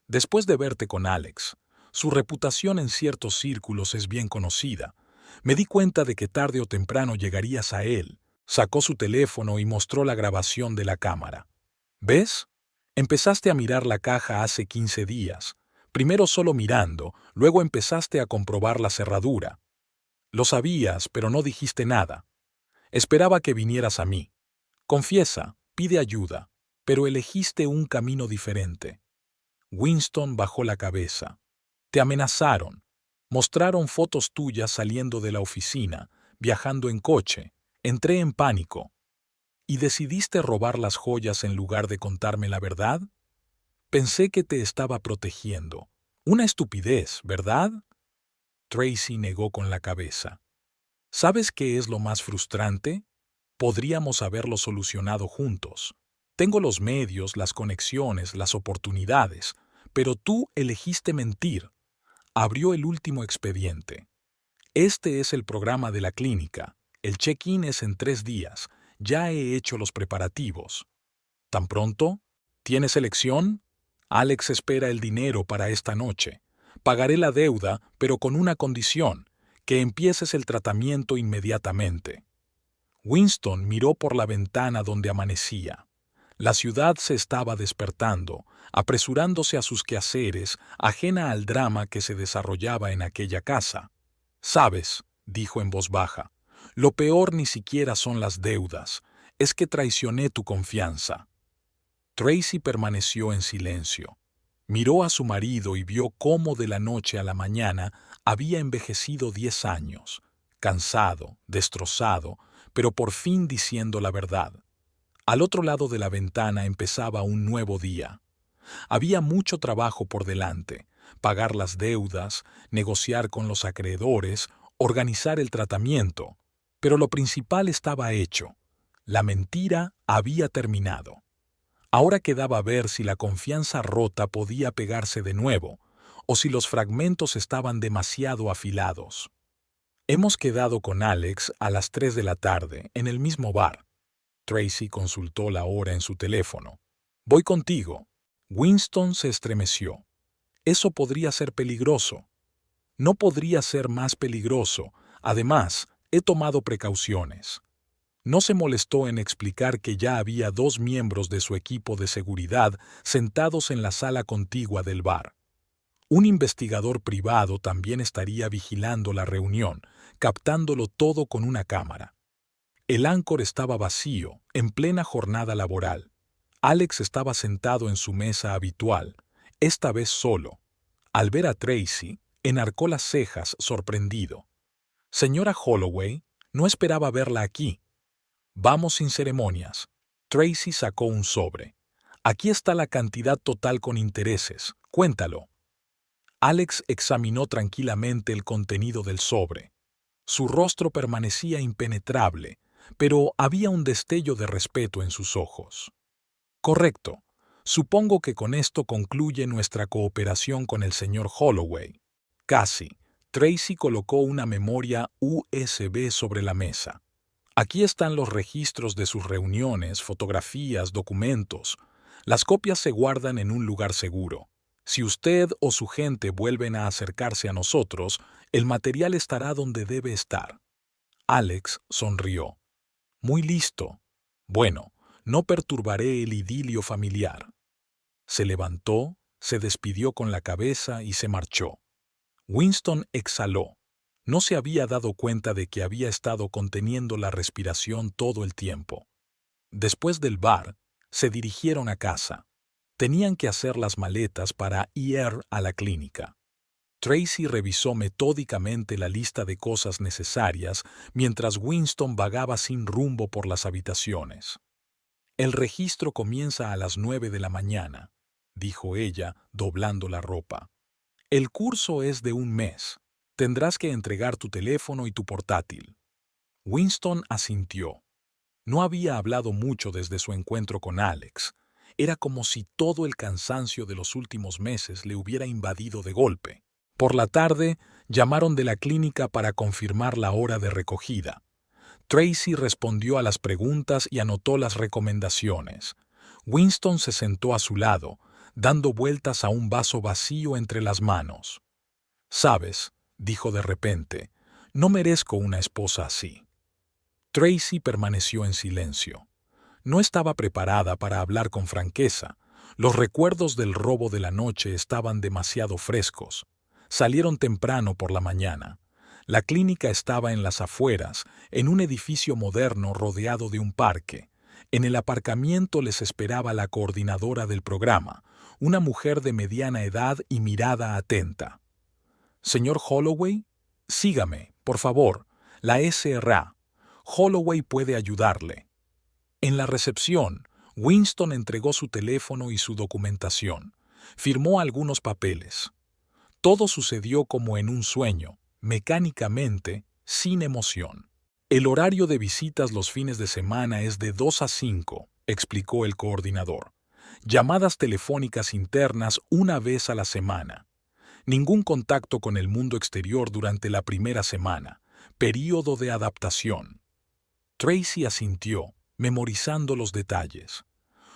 Después de verte con Alex. Su reputación en ciertos círculos es bien conocida. Me di cuenta de que tarde o temprano llegarías a él. Sacó su teléfono y mostró la grabación de la cámara. ¿Ves? Empezaste a mirar la caja hace 15 días. Primero solo mirando, luego empezaste a comprobar la cerradura. Lo sabías, pero no dijiste nada. Esperaba que vinieras a mí. Confiesa, pide ayuda, pero elegiste un camino diferente. Winston bajó la cabeza. Te amenazaron. Mostraron fotos tuyas saliendo de la oficina, viajando en coche. Entré en pánico. ¿Y decidiste robar las joyas en lugar de contarme la verdad? Pensé que te estaba protegiendo. Una estupidez, ¿verdad? Tracy negó con la cabeza. ¿Sabes qué es lo más frustrante? Podríamos haberlo solucionado juntos. Tengo los medios, las conexiones, las oportunidades, pero tú elegiste mentir. abrió el último expediente. Este es el programa de la clínica. El check-in es en 3 días. Ya he hecho los preparativos. ¿Tan pronto? ¿Tienes elección? Alex espera el dinero para esta noche. Pagaré la deuda, pero con una condición, que empieces el tratamiento inmediatamente. Winston miró por la ventana donde amanecía. La ciudad se estaba despertando, apresurándose a sus quehaceres, ajena al drama que se desarrollaba en aquella casa. «Sabes», dijo en voz baja, «lo peor ni siquiera son las deudas, es que traicioné tu confianza». Tracy permaneció en silencio. Miró a su marido y vio cómo de la noche a la mañana había envejecido 10 años, cansado, destrozado, pero por fin diciendo la verdad. Al otro lado de la ventana empezaba un nuevo día. Había mucho trabajo por delante: pagar las deudas, negociar con los acreedores, organizar el tratamiento. Pero lo principal estaba hecho. La mentira había terminado. Ahora quedaba ver si la confianza rota podía pegarse de nuevo, o si los fragmentos estaban demasiado afilados. «Hemos quedado con Alex a las 3 de la tarde, en el mismo bar». Tracy consultó la hora en su teléfono. «Voy contigo». Winston se estremeció. Eso podría ser peligroso. No podría ser más peligroso. Además, he tomado precauciones. No se molestó en explicar que ya había 2 miembros de su equipo de seguridad sentados en la sala contigua del bar. Un investigador privado también estaría vigilando la reunión, captándolo todo con una cámara. El Anchor estaba vacío, en plena jornada laboral. Alex estaba sentado en su mesa habitual, esta vez solo. Al ver a Tracy, enarcó las cejas, sorprendido. «Señora Holloway, no esperaba verla aquí». «Vamos sin ceremonias». Tracy sacó un sobre. «Aquí está la cantidad total con intereses. Cuéntalo». Alex examinó tranquilamente el contenido del sobre. Su rostro permanecía impenetrable, pero había un destello de respeto en sus ojos. «Correcto. Supongo que con esto concluye nuestra cooperación con el señor Holloway». «Casi». Tracy colocó una memoria USB sobre la mesa. «Aquí están los registros de sus reuniones, fotografías, documentos. Las copias se guardan en un lugar seguro. Si usted o su gente vuelven a acercarse a nosotros, el material estará donde debe estar». Alex sonrió. «Muy listo. Bueno, no perturbaré el idilio familiar». Se levantó, se despidió con la cabeza y se marchó. Winston exhaló. No se había dado cuenta de que había estado conteniendo la respiración todo el tiempo. Después del bar, se dirigieron a casa. Tenían que hacer las maletas para ir a la clínica. Tracy revisó metódicamente la lista de cosas necesarias mientras Winston vagaba sin rumbo por las habitaciones. «El registro comienza a las 9 de la mañana», dijo ella, doblando la ropa. «El curso es de 1 mes. Tendrás que entregar tu teléfono y tu portátil». Winston asintió. No había hablado mucho desde su encuentro con Alex. Era como si todo el cansancio de los últimos meses le hubiera invadido de golpe. Por la tarde, llamaron de la clínica para confirmar la hora de recogida. Tracy respondió a las preguntas y anotó las recomendaciones. Winston se sentó a su lado, dando vueltas a un vaso vacío entre las manos. «Sabes», dijo de repente, «no merezco una esposa así». Tracy permaneció en silencio. No estaba preparada para hablar con franqueza. Los recuerdos del robo de la noche estaban demasiado frescos. Salieron temprano por la mañana. La clínica estaba en las afueras, en un edificio moderno rodeado de un parque. En el aparcamiento les esperaba la coordinadora del programa, una mujer de mediana edad y mirada atenta. «Señor Holloway, sígame, por favor. La SRA. Holloway puede ayudarle». En la recepción, Winston entregó su teléfono y su documentación. Firmó algunos papeles. Todo sucedió como en un sueño, mecánicamente, sin emoción. «El horario de visitas los fines de semana es de 2 a 5», explicó el coordinador. «Llamadas telefónicas internas una vez a la semana. Ningún contacto con el mundo exterior durante la primera semana. Período de adaptación. Tracy asintió, memorizando los detalles.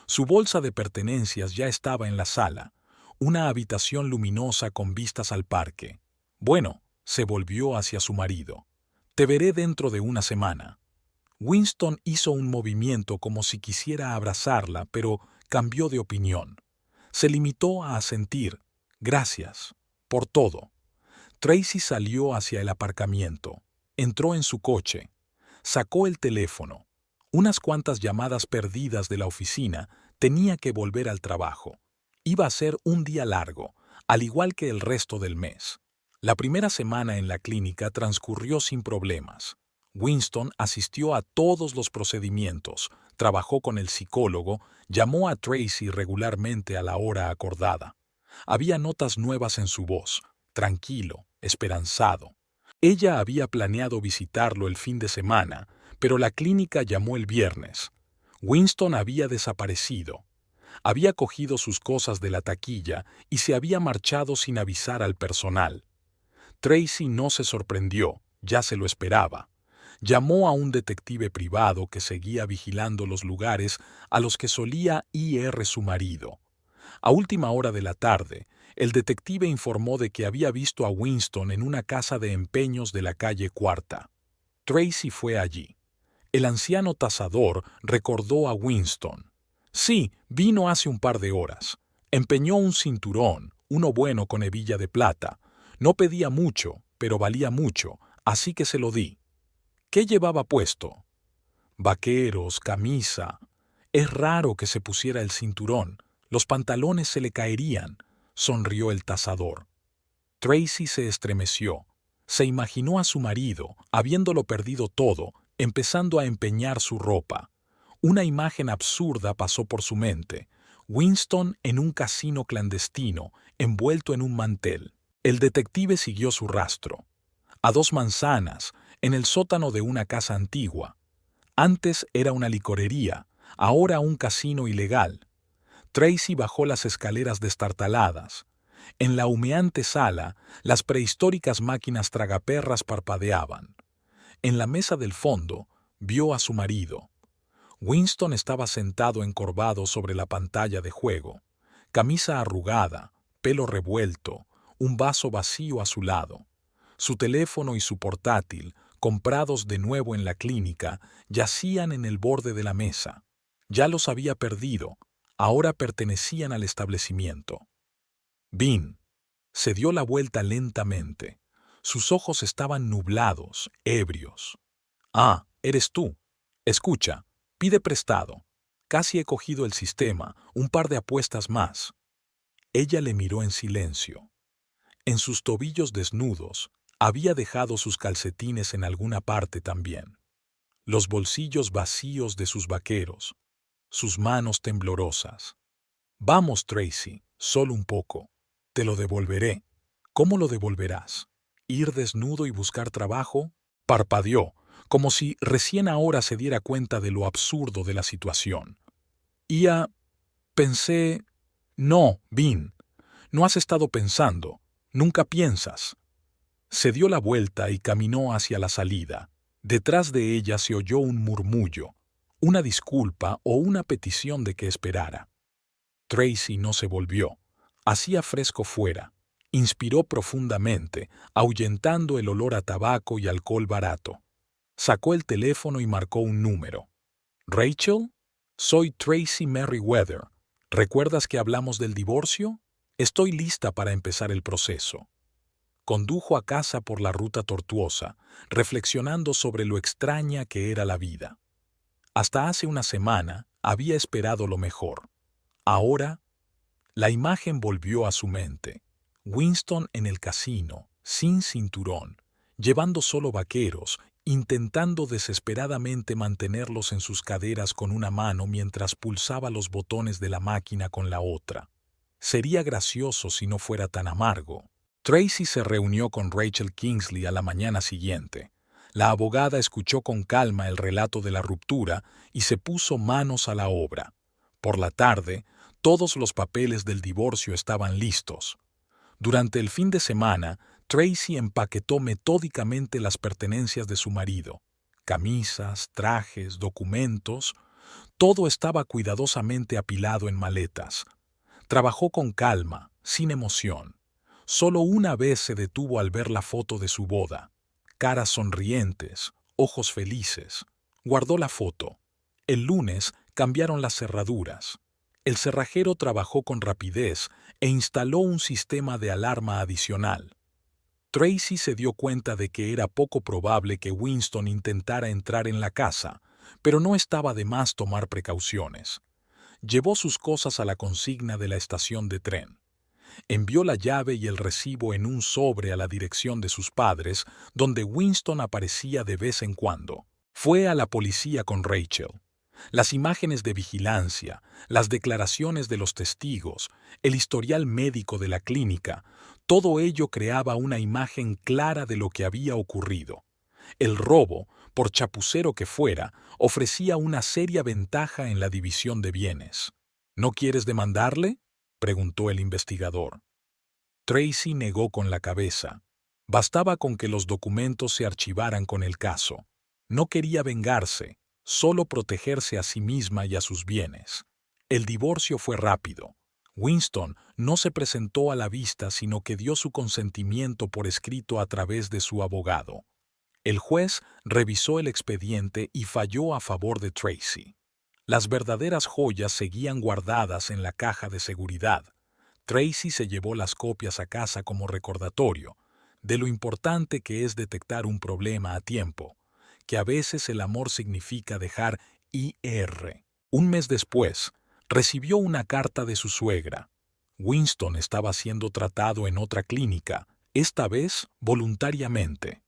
Su bolsa de pertenencias ya estaba en la sala, una habitación luminosa con vistas al parque. Bueno, se volvió hacia su marido. Te veré dentro de una semana. Winston hizo un movimiento como si quisiera abrazarla, pero cambió de opinión. Se limitó a asentir. Gracias. Por todo. Tracy salió hacia el aparcamiento. Entró en su coche. Sacó el teléfono. Unas cuantas llamadas perdidas de la oficina. Tenía que volver al trabajo. Iba a ser un día largo, al igual que el resto del mes. La primera semana en la clínica transcurrió sin problemas. Winston asistió a todos los procedimientos, trabajó con el psicólogo, llamó a Tracy regularmente a la hora acordada. Había notas nuevas en su voz, tranquilo, esperanzado. Ella había planeado visitarlo el fin de semana, pero la clínica llamó el viernes. Winston había desaparecido. Había cogido sus cosas de la taquilla y se había marchado sin avisar al personal. Tracy no se sorprendió, ya se lo esperaba. Llamó a un detective privado que seguía vigilando los lugares a los que solía ir su marido. A última hora de la tarde, el detective informó de que había visto a Winston en una casa de empeños de la calle Cuarta. Tracy fue allí. El anciano tasador recordó a Winston. Sí, vino hace un par de horas. Empeñó un cinturón, uno bueno con hebilla de plata. No pedía mucho, pero valía mucho, así que se lo di. ¿Qué llevaba puesto? Vaqueros, camisa. Es raro que se pusiera el cinturón. Los pantalones se le caerían, sonrió el tasador. Tracy se estremeció. Se imaginó a su marido, habiéndolo perdido todo, empezando a empeñar su ropa. Una imagen absurda pasó por su mente. Winston en un casino clandestino, envuelto en un mantel. El detective siguió su rastro. A 2 manzanas, en el sótano de una casa antigua. Antes era una licorería, ahora un casino ilegal. Tracy bajó las escaleras destartaladas. En la humeante sala, las prehistóricas máquinas tragaperras parpadeaban. En la mesa del fondo, vio a su marido. Winston estaba sentado encorvado sobre la pantalla de juego. Camisa arrugada, pelo revuelto, un vaso vacío a su lado. Su teléfono y su portátil, comprados de nuevo en la clínica, yacían en el borde de la mesa. Ya los había perdido, ahora pertenecían al establecimiento. Bean se dio la vuelta lentamente. Sus ojos estaban nublados, ebrios. Ah, eres tú. Escucha, pide prestado. Casi he cogido el sistema, un par de apuestas más. Ella le miró en silencio. En sus tobillos desnudos, había dejado sus calcetines en alguna parte también. Los bolsillos vacíos de sus vaqueros, sus manos temblorosas. Vamos, Tracy, solo un poco. Te lo devolveré. ¿Cómo lo devolverás? ¿Ir desnudo y buscar trabajo? Parpadeó, como si recién ahora se diera cuenta de lo absurdo de la situación. Pensé... No, Bean, no has estado pensando. Nunca piensas. Se dio la vuelta y caminó hacia la salida. Detrás de ella se oyó un murmullo, una disculpa o una petición de que esperara. Tracy no se volvió. Hacía fresco fuera. Inspiró profundamente, ahuyentando el olor a tabaco y alcohol barato. Sacó el teléfono y marcó un número. «¿Rachel? Soy Tracy Merriweather. ¿Recuerdas que hablamos del divorcio? Estoy lista para empezar el proceso». Condujo a casa por la ruta tortuosa, reflexionando sobre lo extraña que era la vida. Hasta hace una semana había esperado lo mejor. Ahora, la imagen volvió a su mente. Winston en el casino, sin cinturón, llevando solo vaqueros, intentando desesperadamente mantenerlos en sus caderas con una mano mientras pulsaba los botones de la máquina con la otra. Sería gracioso si no fuera tan amargo. Tracy se reunió con Rachel Kingsley a la mañana siguiente. La abogada escuchó con calma el relato de la ruptura y se puso manos a la obra. Por la tarde, todos los papeles del divorcio estaban listos. Durante el fin de semana, Tracy empaquetó metódicamente las pertenencias de su marido. Camisas, trajes, documentos, todo estaba cuidadosamente apilado en maletas. Trabajó con calma, sin emoción. Solo una vez se detuvo al ver la foto de su boda. Caras sonrientes, ojos felices. Guardó la foto. El lunes cambiaron las cerraduras. El cerrajero trabajó con rapidez e instaló un sistema de alarma adicional. Tracy se dio cuenta de que era poco probable que Winston intentara entrar en la casa, pero no estaba de más tomar precauciones. Llevó sus cosas a la consigna de la estación de tren. Envió la llave y el recibo en un sobre a la dirección de sus padres, donde Winston aparecía de vez en cuando. Fue a la policía con Rachel. Las imágenes de vigilancia, las declaraciones de los testigos, el historial médico de la clínica, todo ello creaba una imagen clara de lo que había ocurrido. El robo, por chapucero que fuera, ofrecía una seria ventaja en la división de bienes. ¿No quieres demandarle?, preguntó el investigador. Tracy negó con la cabeza. Bastaba con que los documentos se archivaran con el caso. No quería vengarse, solo protegerse a sí misma y a sus bienes. El divorcio fue rápido. Winston no se presentó a la vista, sino que dio su consentimiento por escrito a través de su abogado. El juez revisó el expediente y falló a favor de Tracy. Las verdaderas joyas seguían guardadas en la caja de seguridad. Tracy se llevó las copias a casa como recordatorio de lo importante que es detectar un problema a tiempo, que a veces el amor significa dejar ir. Un mes después, recibió una carta de su suegra. Winston estaba siendo tratado en otra clínica, esta vez voluntariamente.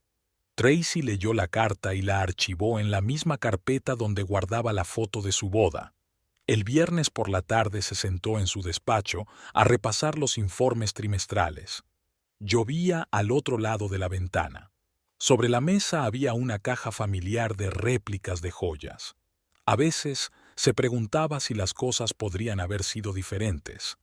Tracy leyó la carta y la archivó en la misma carpeta donde guardaba la foto de su boda. El viernes por la tarde se sentó en su despacho a repasar los informes trimestrales. Llovía al otro lado de la ventana. Sobre la mesa había una caja familiar de réplicas de joyas. A veces se preguntaba si las cosas podrían haber sido diferentes.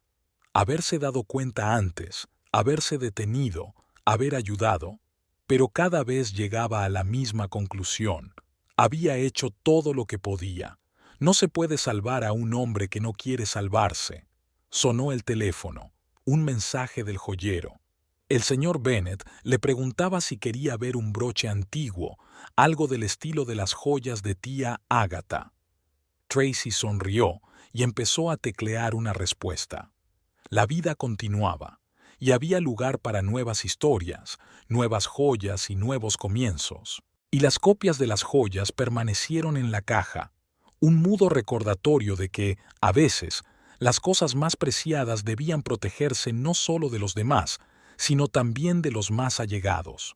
Haberse dado cuenta antes, haberse detenido, haber ayudado. Pero cada vez llegaba a la misma conclusión. Había hecho todo lo que podía. No se puede salvar a un hombre que no quiere salvarse. Sonó el teléfono. Un mensaje del joyero. El señor Bennet le preguntaba si quería ver un broche antiguo, algo del estilo de las joyas de tía Agatha. Tracy sonrió y empezó a teclear una respuesta. La vida continuaba, y había lugar para nuevas historias, nuevas joyas y nuevos comienzos. Y las copias de las joyas permanecieron en la caja, un mudo recordatorio de que, a veces, las cosas más preciadas debían protegerse no solo de los demás, sino también de los más allegados.